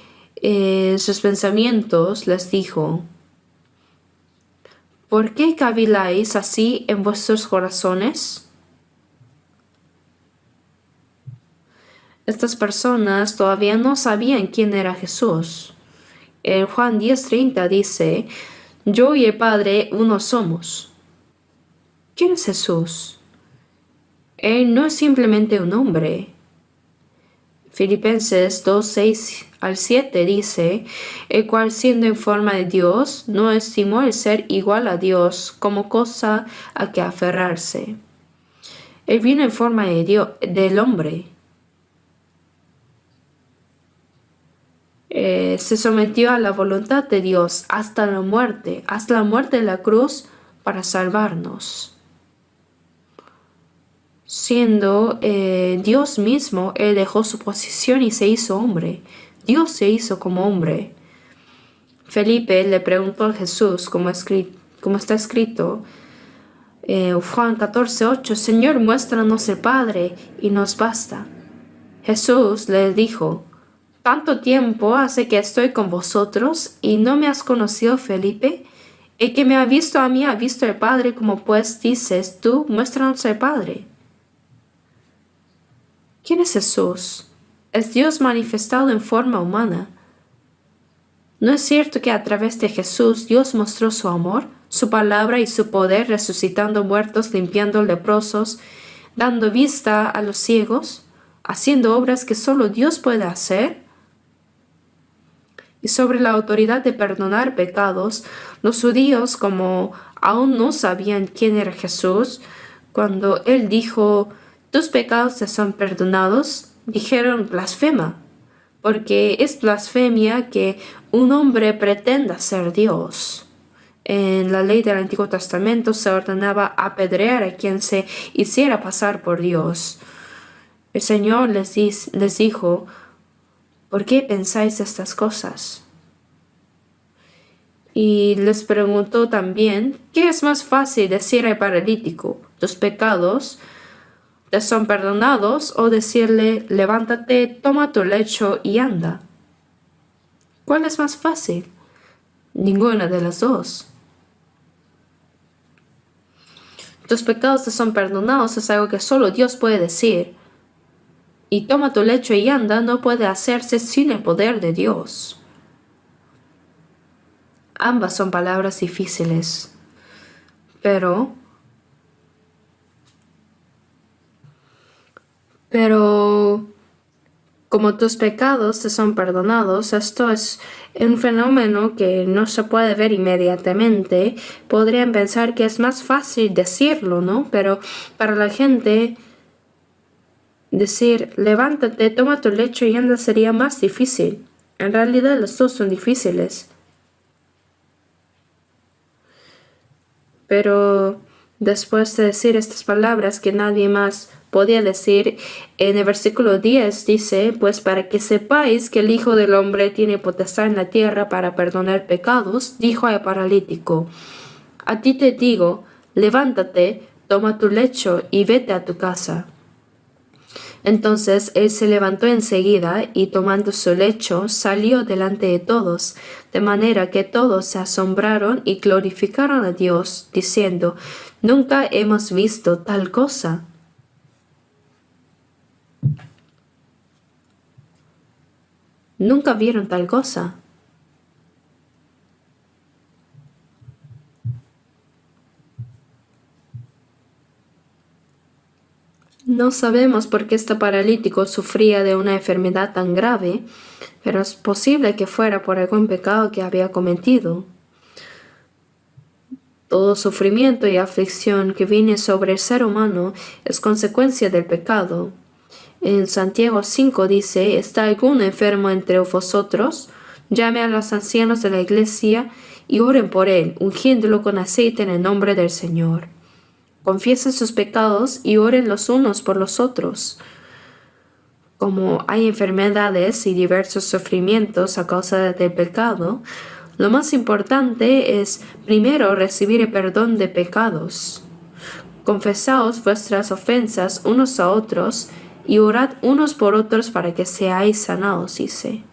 sus pensamientos, les dijo, ¿por qué caviláis así en vuestros corazones? Estas personas todavía no sabían quién era Jesús. En Juan 10:30 dice, yo y el Padre uno somos. ¿Quién es Jesús? Él no es simplemente un hombre. Filipenses 2:6-7 dice, el cual siendo en forma de Dios, no estimó el ser igual a Dios como cosa a que aferrarse. Él vino en forma de del hombre. Se sometió a la voluntad de Dios hasta la muerte de la cruz para salvarnos. Siendo Dios mismo, Él dejó su posición y se hizo hombre. Dios se hizo como hombre. Felipe le preguntó a Jesús, como está escrito, Juan 14:8, Señor, muéstranos el Padre y nos basta. Jesús le dijo, ¿tanto tiempo hace que estoy con vosotros y no me has conocido, Felipe? El que me ha visto a mí ha visto al Padre, como pues dices tú, muéstranos el Padre. ¿Quién es Jesús? Es Dios manifestado en forma humana. ¿No es cierto que a través de Jesús Dios mostró su amor, su palabra y su poder, resucitando muertos, limpiando leprosos, dando vista a los ciegos, haciendo obras que solo Dios puede hacer? Y sobre la autoridad de perdonar pecados, los judíos, como aún no sabían quién era Jesús, cuando Él dijo, tus pecados te son perdonados, dijeron blasfema, porque es blasfemia que un hombre pretenda ser Dios. En la ley del Antiguo Testamento se ordenaba apedrear a quien se hiciera pasar por Dios. El Señor les dijo, ¿por qué pensáis estas cosas? Y les preguntó también, ¿qué es más fácil decir al paralítico? ¿Tus pecados te son perdonados? ¿O decirle, levántate, toma tu lecho y anda? ¿Cuál es más fácil? Ninguna de las dos. Tus pecados te son perdonados es algo que solo Dios puede decir. Y toma tu lecho y anda no puede hacerse sin el poder de Dios. Ambas son palabras difíciles, pero como tus pecados te son perdonados, esto es un fenómeno que no se puede ver inmediatamente. Podrían pensar que es más fácil decirlo, ¿no? Pero para la gente, decir, levántate, toma tu lecho y anda sería más difícil. En realidad los dos son difíciles. Pero después de decir estas palabras que nadie más podía decir, en el versículo 10 dice, pues para que sepáis que el Hijo del Hombre tiene potestad en la tierra para perdonar pecados, dijo al paralítico, a ti te digo, levántate, toma tu lecho y vete a tu casa. Entonces él se levantó enseguida y tomando su lecho salió delante de todos, de manera que todos se asombraron y glorificaron a Dios, diciendo, nunca hemos visto tal cosa. Nunca vieron tal cosa. No sabemos por qué este paralítico sufría de una enfermedad tan grave, pero es posible que fuera por algún pecado que había cometido. Todo sufrimiento y aflicción que viene sobre el ser humano es consecuencia del pecado. En Santiago 5 dice, ¿está algún enfermo entre vosotros? Llame a los ancianos de la iglesia y oren por él, ungiéndolo con aceite en el nombre del Señor. Confiesen sus pecados y oren los unos por los otros. Como hay enfermedades y diversos sufrimientos a causa del pecado, lo más importante es primero recibir el perdón de pecados. Confesaos vuestras ofensas unos a otros y orad unos por otros para que seáis sanados, dice.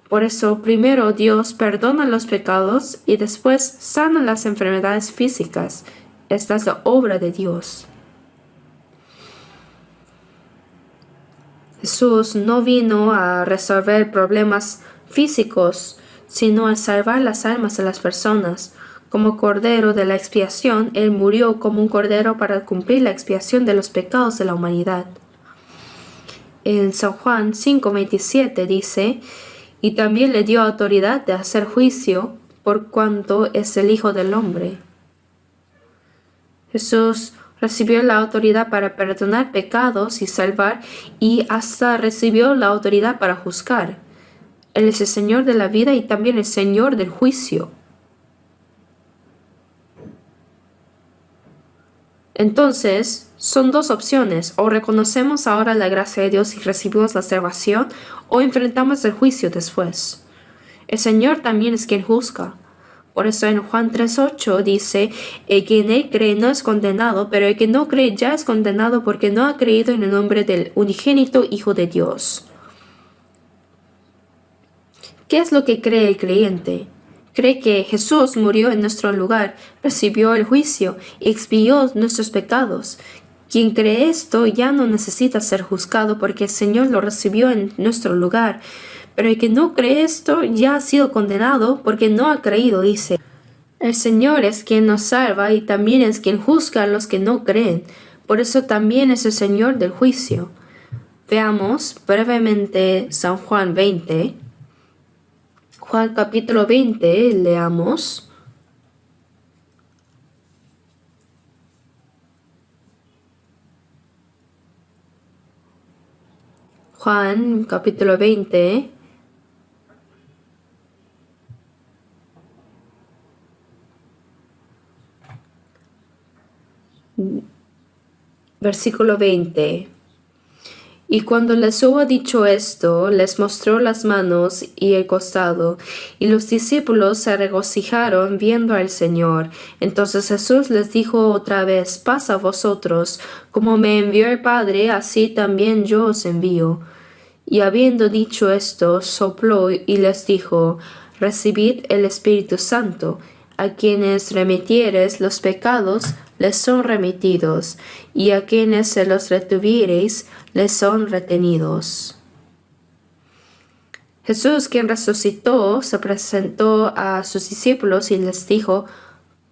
Por eso, primero Dios perdona los pecados y después sana las enfermedades físicas. Esta es la obra de Dios. Jesús no vino a resolver problemas físicos, sino a salvar las almas de las personas. Como cordero de la expiación, Él murió como un cordero para cumplir la expiación de los pecados de la humanidad. En San Juan 5:27 dice, y también le dio autoridad de hacer juicio por cuanto es el Hijo del Hombre. Jesús recibió la autoridad para perdonar pecados y salvar, y hasta recibió la autoridad para juzgar. Él es el Señor de la vida y también el Señor del juicio. Entonces, son dos opciones: o reconocemos ahora la gracia de Dios y recibimos la salvación, o enfrentamos el juicio después. El Señor también es quien juzga. Por eso en Juan 3:8 dice, el que en Él cree no es condenado, pero el que no cree ya es condenado porque no ha creído en el nombre del unigénito Hijo de Dios. ¿Qué es lo que cree el creyente? Cree que Jesús murió en nuestro lugar, recibió el juicio y expió nuestros pecados. Quien cree esto ya no necesita ser juzgado porque el Señor lo recibió en nuestro lugar. Pero el que no cree esto ya ha sido condenado porque no ha creído, dice. El Señor es quien nos salva y también es quien juzga a los que no creen. Por eso también es el Señor del juicio. Veamos brevemente San Juan 20. Juan capítulo 20, leamos. Juan capítulo 20. Versículo 20. Y cuando les hubo dicho esto, les mostró las manos y el costado, y los discípulos se regocijaron viendo al Señor. Entonces Jesús les dijo otra vez, paz a vosotros, como me envió el Padre, así también yo os envío. Y habiendo dicho esto, sopló y les dijo, recibid el Espíritu Santo. A quienes remitiereis los pecados, les son remitidos, y a quienes se los retuviereis, les son retenidos. Jesús, quien resucitó, se presentó a sus discípulos y les dijo,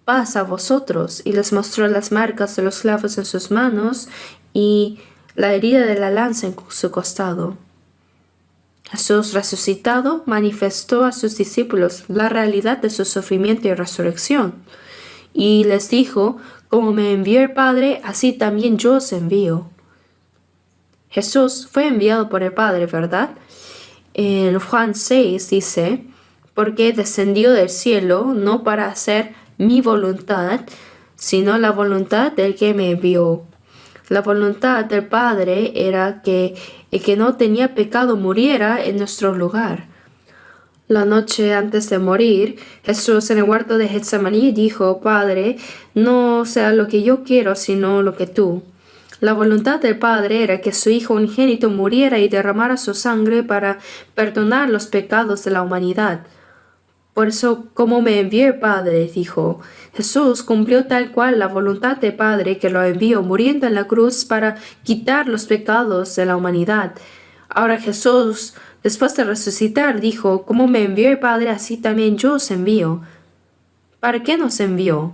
paz a vosotros, y les mostró las marcas de los clavos en sus manos y la herida de la lanza en su costado. Jesús resucitado manifestó a sus discípulos la realidad de su sufrimiento y resurrección, y les dijo, como me envió el Padre, así también yo os envío. Jesús fue enviado por el Padre, ¿verdad? En Juan 6 dice, porque descendió del cielo no para hacer mi voluntad, sino la voluntad del que me envió. La voluntad del Padre era que el que no tenía pecado muriera en nuestro lugar. La noche antes de morir, Jesús en el huerto de Getsemaní dijo, Padre, no sea lo que yo quiero, sino lo que tú. La voluntad del Padre era que su Hijo unigénito muriera y derramara su sangre para perdonar los pecados de la humanidad. Por eso, como me envió el Padre, dijo, Jesús cumplió tal cual la voluntad del Padre que lo envió, muriendo en la cruz para quitar los pecados de la humanidad. Ahora Jesús, después de resucitar, dijo, como me envió el Padre, así también yo os envío. ¿Para qué nos envió?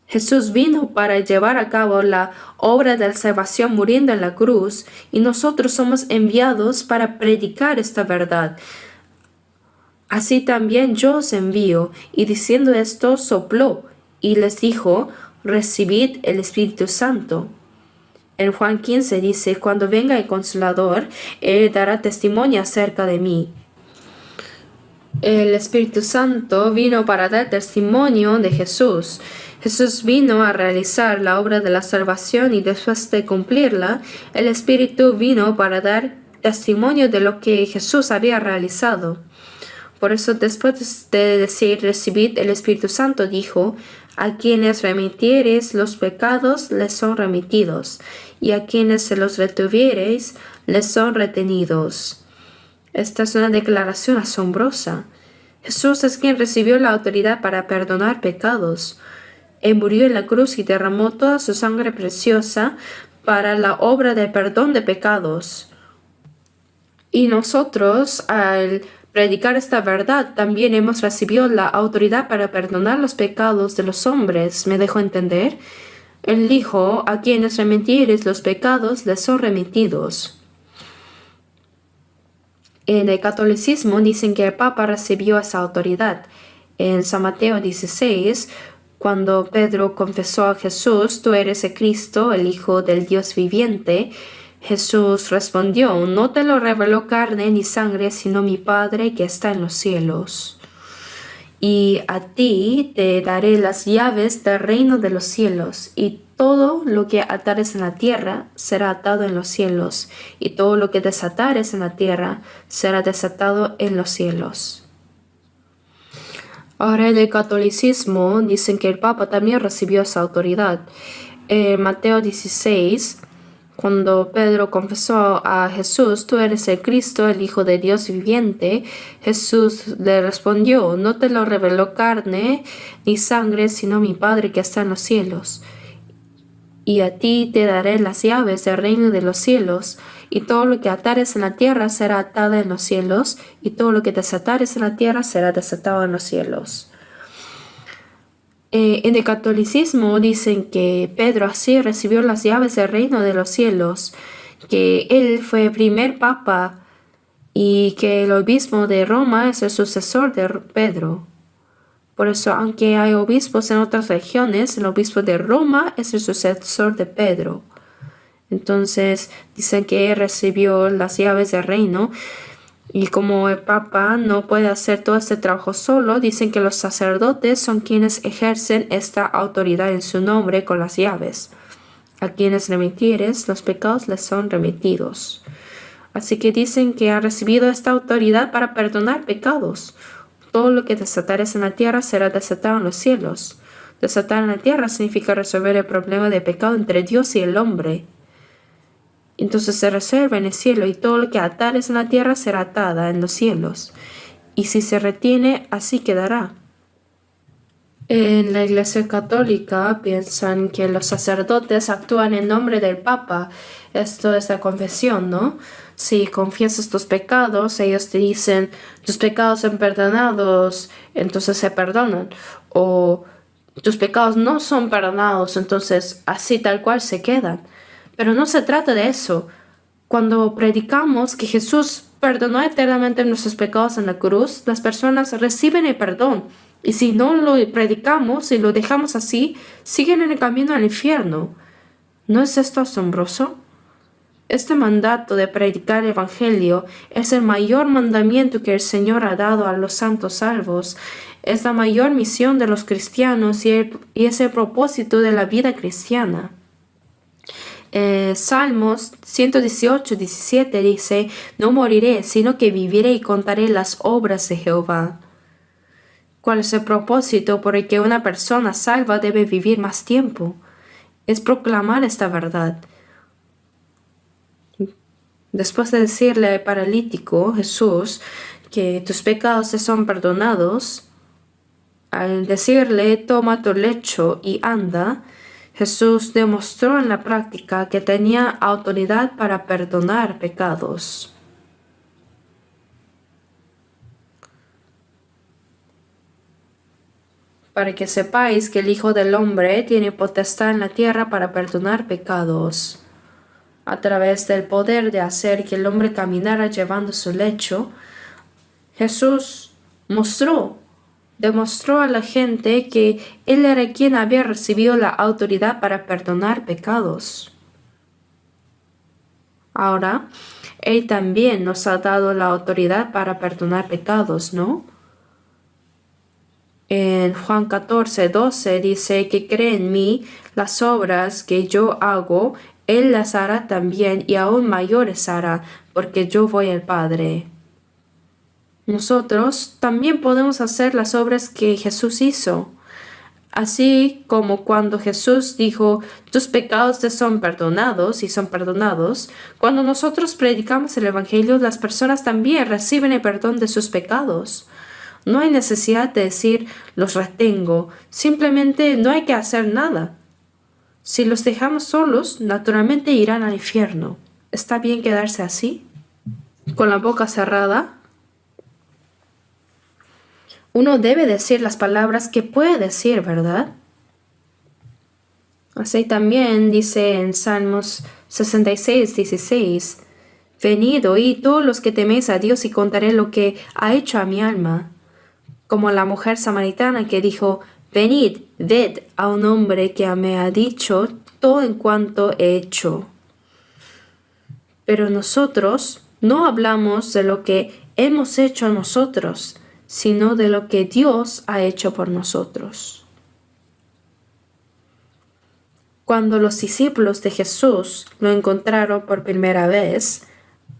Jesús vino para llevar a cabo la obra de la salvación muriendo en la cruz, y nosotros somos enviados para predicar esta verdad. Así también yo os envío. Y diciendo esto, sopló y les dijo, recibid el Espíritu Santo. En Juan 15 dice, cuando venga el Consolador, Él dará testimonio acerca de mí. El Espíritu Santo vino para dar testimonio de Jesús. Jesús vino a realizar la obra de la salvación y después de cumplirla, el Espíritu vino para dar testimonio de lo que Jesús había realizado. Por eso, después de decir recibid el Espíritu Santo, dijo, a quienes remitiereis los pecados, les son remitidos, y a quienes se los retuviereis, les son retenidos. Esta es una declaración asombrosa. Jesús es quien recibió la autoridad para perdonar pecados. Él murió en la cruz y derramó toda su sangre preciosa para la obra del perdón de pecados. Y nosotros, al predicar esta verdad, también hemos recibido la autoridad para perdonar los pecados de los hombres. ¿Me dejo entender? Él dijo, a quienes remitieres los pecados les son remitidos. En el catolicismo dicen que el Papa recibió esa autoridad. En San Mateo 16, cuando Pedro confesó a Jesús, tú eres el Cristo, el Hijo del Dios viviente, Jesús respondió, no te lo reveló carne ni sangre, sino mi Padre que está en los cielos. Y a ti te daré las llaves del reino de los cielos, y todo lo que atares en la tierra será atado en los cielos, y todo lo que desatares en la tierra será desatado en los cielos. Ahora en el catolicismo dicen que el Papa también recibió esa autoridad. En Mateo 16, cuando Pedro confesó a Jesús, tú eres el Cristo, el Hijo de Dios viviente, Jesús le respondió, no te lo reveló carne ni sangre, sino mi Padre que está en los cielos. Y a ti te daré las llaves del reino de los cielos, y todo lo que atares en la tierra será atado en los cielos, y todo lo que desatares en la tierra será desatado en los cielos. En el catolicismo dicen que Pedro así recibió las llaves del reino de los cielos, que él fue el primer papa y que el obispo de Roma es el sucesor de Pedro. Por eso, aunque hay obispos en otras regiones, el obispo de Roma es el sucesor de Pedro. Entonces dicen que él recibió las llaves del reino. Y como el Papa no puede hacer todo este trabajo solo, dicen que los sacerdotes son quienes ejercen esta autoridad en su nombre con las llaves. A quienes remitieres, los pecados les son remitidos. Así que dicen que ha recibido esta autoridad para perdonar pecados. Todo lo que desatares en la tierra será desatado en los cielos. Desatar en la tierra significa resolver el problema de pecado entre Dios y el hombre. Entonces se reserva en el cielo, y todo lo que atares en la tierra será atada en los cielos. Y si se retiene, así quedará. En la Iglesia Católica piensan que los sacerdotes actúan en nombre del Papa. Esto es la confesión, ¿no? Si confiesas tus pecados, ellos te dicen, tus pecados son perdonados, entonces se perdonan. O tus pecados no son perdonados, entonces así tal cual se quedan. Pero no se trata de eso. Cuando predicamos que Jesús perdonó eternamente nuestros pecados en la cruz, las personas reciben el perdón. Y si no lo predicamos y lo dejamos así, siguen en el camino al infierno. ¿No es esto asombroso? Este mandato de predicar el Evangelio es el mayor mandamiento que el Señor ha dado a los santos salvos. Es la mayor misión de los cristianos y es el propósito de la vida cristiana. Salmos 118, 17 dice, no moriré, sino que viviré y contaré las obras de Jehová. ¿Cuál es el propósito por el que una persona salva debe vivir más tiempo? Es proclamar esta verdad. Después de decirle al paralítico, Jesús, que tus pecados te son perdonados, al decirle, toma tu lecho y anda, Jesús demostró en la práctica que tenía autoridad para perdonar pecados. Para que sepáis que el Hijo del Hombre tiene potestad en la tierra para perdonar pecados. A través del poder de hacer que el hombre caminara llevando su lecho, Jesús demostró a la gente que Él era quien había recibido la autoridad para perdonar pecados. Ahora, Él también nos ha dado la autoridad para perdonar pecados, ¿no? En Juan 14, 12 dice que cree en mí, las obras que yo hago, Él las hará también y aún mayores hará, porque yo voy al Padre. Nosotros también podemos hacer las obras que Jesús hizo. Así como cuando Jesús dijo, tus pecados te son perdonados y son perdonados, cuando nosotros predicamos el Evangelio, las personas también reciben el perdón de sus pecados. No hay necesidad de decir, los retengo, simplemente no hay que hacer nada. Si los dejamos solos, naturalmente irán al infierno. ¿Está bien quedarse así? con la boca cerrada. Uno debe decir las palabras que puede decir, ¿verdad? Así también dice en Salmos 66:16, venid, oíd todos los que teméis a Dios y contaré lo que ha hecho a mi alma. Como la mujer samaritana que dijo, venid, ved a un hombre que me ha dicho todo en cuanto he hecho. Pero nosotros no hablamos de lo que hemos hecho nosotros, sino de lo que Dios ha hecho por nosotros. Cuando los discípulos de Jesús lo encontraron por primera vez,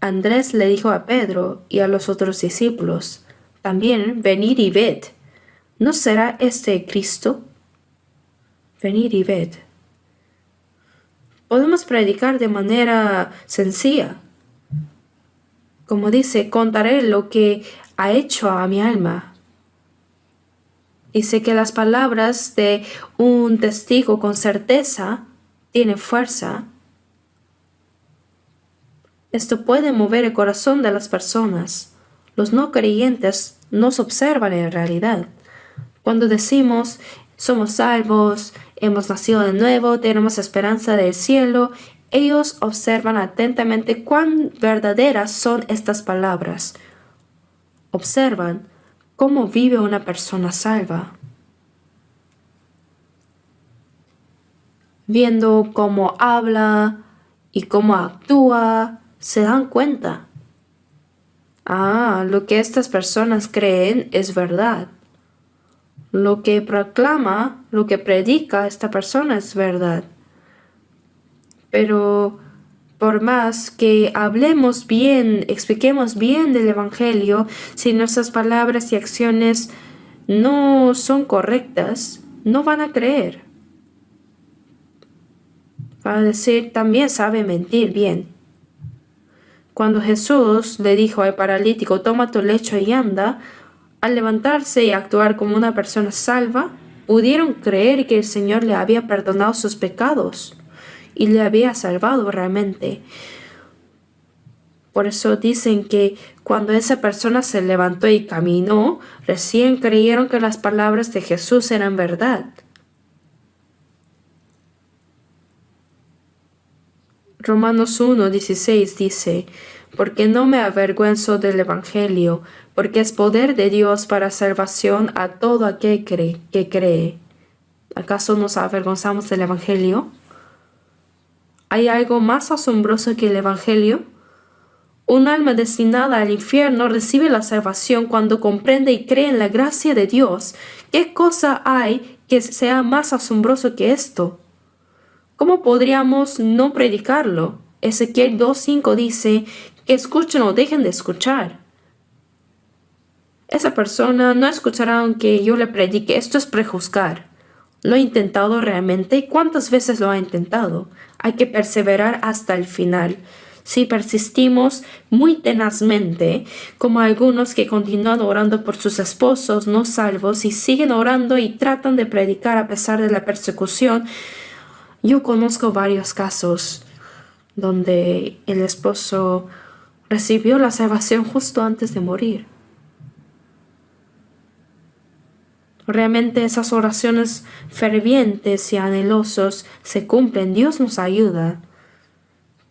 Andrés le dijo a Pedro y a los otros discípulos, también venid y ved. ¿No será este Cristo? Venid y ved. Podemos predicar de manera sencilla. Como dice, contaré lo que ha hecho a mi alma. Dice que las palabras de un testigo con certeza tienen fuerza. Esto puede mover el corazón de las personas. Los no creyentes nos observan en realidad. Cuando decimos, somos salvos, hemos nacido de nuevo, tenemos esperanza del cielo, ellos observan atentamente cuán verdaderas son estas palabras. Observan cómo vive una persona salva. Viendo cómo habla y cómo actúa, se dan cuenta. Lo que estas personas creen es verdad. Lo que proclama, lo que predica esta persona es verdad. Pero por más que hablemos bien, expliquemos bien del Evangelio, si nuestras palabras y acciones no son correctas, no van a creer. Van a decir, también sabe mentir bien. Cuando Jesús le dijo al paralítico, toma tu lecho y anda, al levantarse y actuar como una persona salva, pudieron creer que el Señor le había perdonado sus pecados y le había salvado realmente. Por eso dicen que cuando esa persona se levantó y caminó, recién creyeron que las palabras de Jesús eran verdad. Romanos 1:16 dice, porque no me avergüenzo del Evangelio, porque es poder de Dios para salvación a todo aquel que cree. ¿Acaso nos avergonzamos del Evangelio? ¿Hay algo más asombroso que el Evangelio? Un alma destinada al infierno recibe la salvación cuando comprende y cree en la gracia de Dios. ¿Qué cosa hay que sea más asombroso que esto? ¿Cómo podríamos no predicarlo? Ezequiel 2:5 dice que escuchen o dejen de escuchar. Esa persona no escuchará aunque yo le predique. Esto es prejuzgar. ¿Lo ha intentado realmente? ¿Cuántas veces lo ha intentado? Hay que perseverar hasta el final. Si persistimos muy tenazmente, como algunos que continúan orando por sus esposos no salvos y siguen orando y tratan de predicar a pesar de la persecución, yo conozco varios casos donde el esposo recibió la salvación justo antes de morir. Realmente esas oraciones fervientes y anhelosos se cumplen. Dios nos ayuda.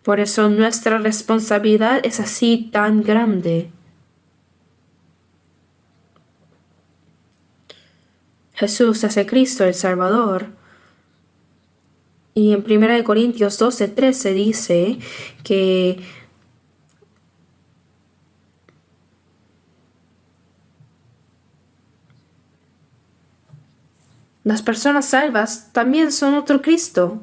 Por eso nuestra responsabilidad es así tan grande. Jesús es el Cristo, el Salvador. Y en 1 Corintios 12:13 dice que las personas salvas también son otro Cristo.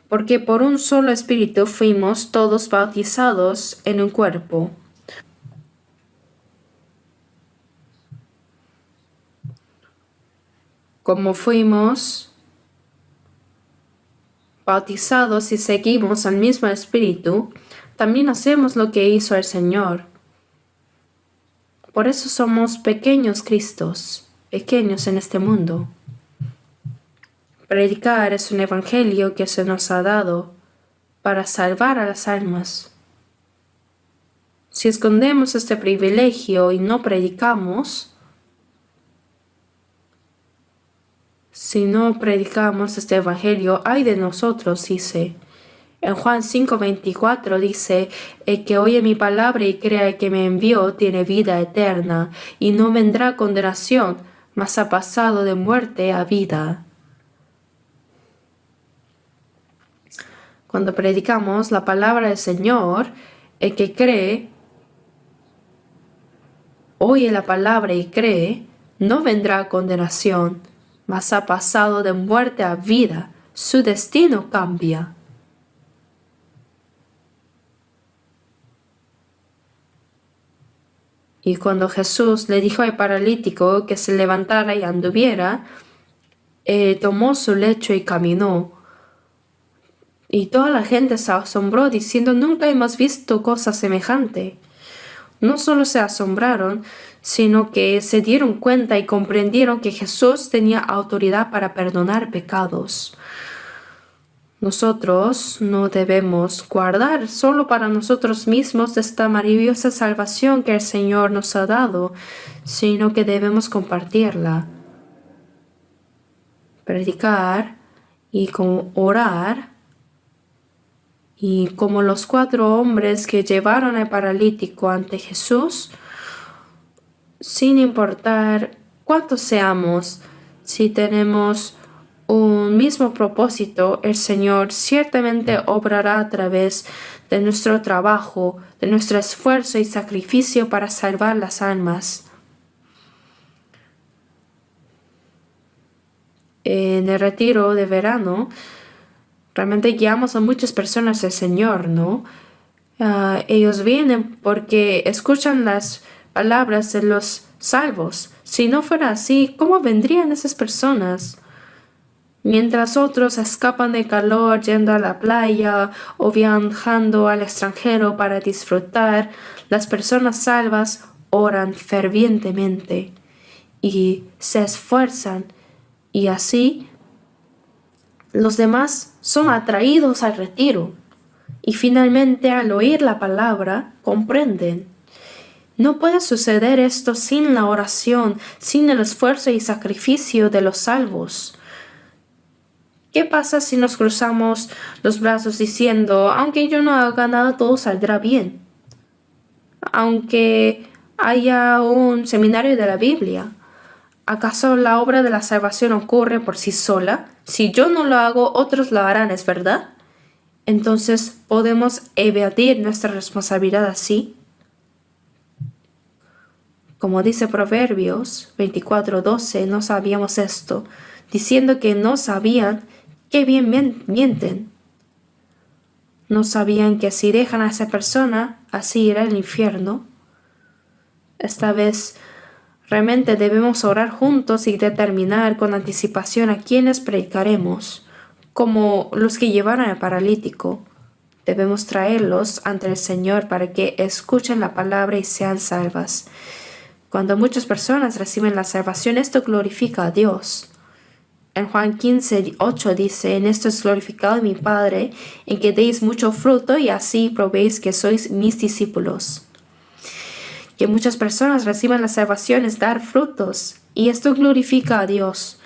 Porque por un solo espíritu fuimos todos bautizados en un cuerpo. Como fuimos bautizados y seguimos al mismo espíritu, también hacemos lo que hizo el Señor. Por eso somos pequeños Cristos, pequeños en este mundo. Predicar es un evangelio que se nos ha dado. para salvar a las almas. Si escondemos este privilegio y no predicamos, si no predicamos este evangelio, ay de nosotros, dice. En Juan 5:24 dice, el que oye mi palabra y crea que me envió tiene vida eterna, y no vendrá condenación, mas ha pasado de muerte a vida. Cuando predicamos la palabra del Señor, el que cree, oye la palabra y cree, no vendrá a condenación, mas ha pasado de muerte a vida. Su destino cambia. Y cuando Jesús le dijo al paralítico que se levantara y anduviera, tomó su lecho y caminó. Y toda la gente se asombró diciendo, nunca hemos visto cosa semejante. No solo se asombraron, sino que se dieron cuenta y comprendieron que Jesús tenía autoridad para perdonar pecados. Nosotros no debemos guardar solo para nosotros mismos esta maravillosa salvación que el Señor nos ha dado, sino que debemos compartirla. Predicar y orar. Y como los 4 hombres que llevaron al paralítico ante Jesús, sin importar cuántos seamos, si tenemos un mismo propósito, el Señor ciertamente obrará a través de nuestro trabajo, de nuestro esfuerzo y sacrificio para salvar las almas. En el retiro de verano, realmente guiamos a muchas personas al Señor, ¿no? Ellos vienen porque escuchan las palabras de los salvos. Si no fuera así, ¿cómo vendrían esas personas? Mientras otros escapan del calor yendo a la playa o viajando al extranjero para disfrutar, las personas salvas oran fervientemente y se esfuerzan, y así los demás son atraídos al retiro y finalmente al oír la palabra comprenden. No puede suceder esto sin la oración, sin el esfuerzo y sacrificio de los salvos. ¿Qué pasa si nos cruzamos los brazos diciendo, aunque yo no haga nada, todo saldrá bien? Aunque haya un seminario de la Biblia, ¿acaso la obra de la salvación ocurre por sí sola? Si yo no lo hago, otros lo harán, ¿es verdad? Entonces, ¿podemos evadir nuestra responsabilidad así? Como dice Proverbios 24:12, no sabíamos esto, diciendo que no sabían qué bien mienten. No sabían que si dejan a esa persona, así irá al infierno. Esta vez, realmente debemos orar juntos y determinar con anticipación a quienes predicaremos, como los que llevaron al paralítico. Debemos traerlos ante el Señor para que escuchen la palabra y sean salvas. Cuando muchas personas reciben la salvación, esto glorifica a Dios. En Juan 15:8 dice, en esto es glorificado mi Padre, en que deis mucho fruto y así probéis que sois mis discípulos. Que muchas personas reciban la salvación es dar frutos, y esto glorifica a Dios.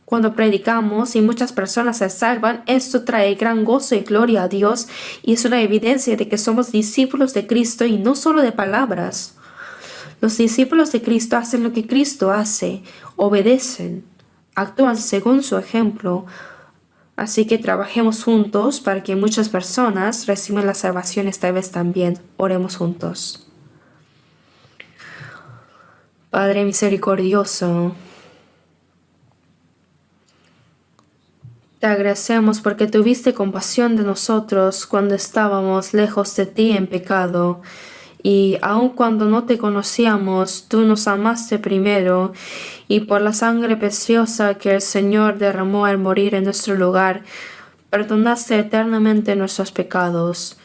Cuando predicamos y muchas personas se salvan, esto trae gran gozo y gloria a Dios, y es una evidencia de que somos discípulos de Cristo y no solo de palabras. Los discípulos de Cristo hacen lo que Cristo hace, obedecen, actúan según su ejemplo. Así que trabajemos juntos para que muchas personas reciban la salvación esta vez también. Oremos juntos. Padre misericordioso, te agradecemos porque tuviste compasión de nosotros cuando estábamos lejos de ti en pecado. Y aun cuando no te conocíamos, tú nos amaste primero, y por la sangre preciosa que el Señor derramó al morir en nuestro lugar, perdonaste eternamente nuestros pecados.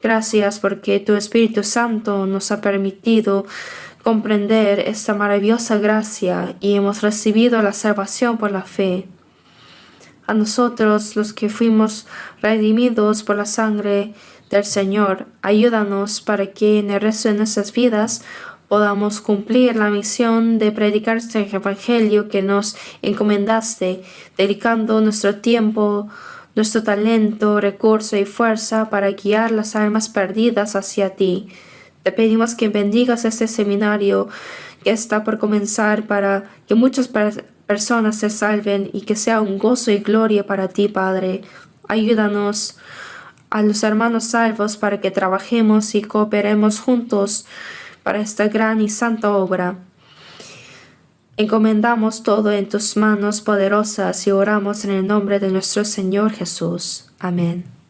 Gracias porque tu Espíritu Santo nos ha permitido comprender esta maravillosa gracia y hemos recibido la salvación por la fe. A nosotros, los que fuimos redimidos por la sangre del Señor, ayúdanos para que en el resto de nuestras vidas podamos cumplir la misión de predicar este Evangelio que nos encomendaste, dedicando nuestro tiempo, nuestro talento, recurso y fuerza para guiar las almas perdidas hacia ti. Te pedimos que bendigas este seminario que está por comenzar para que muchas personas se salven y que sea un gozo y gloria para ti, Padre. Ayúdanos a los hermanos salvos para que trabajemos y cooperemos juntos para esta gran y santa obra. Encomendamos todo en tus manos poderosas y oramos en el nombre de nuestro Señor Jesús. Amén.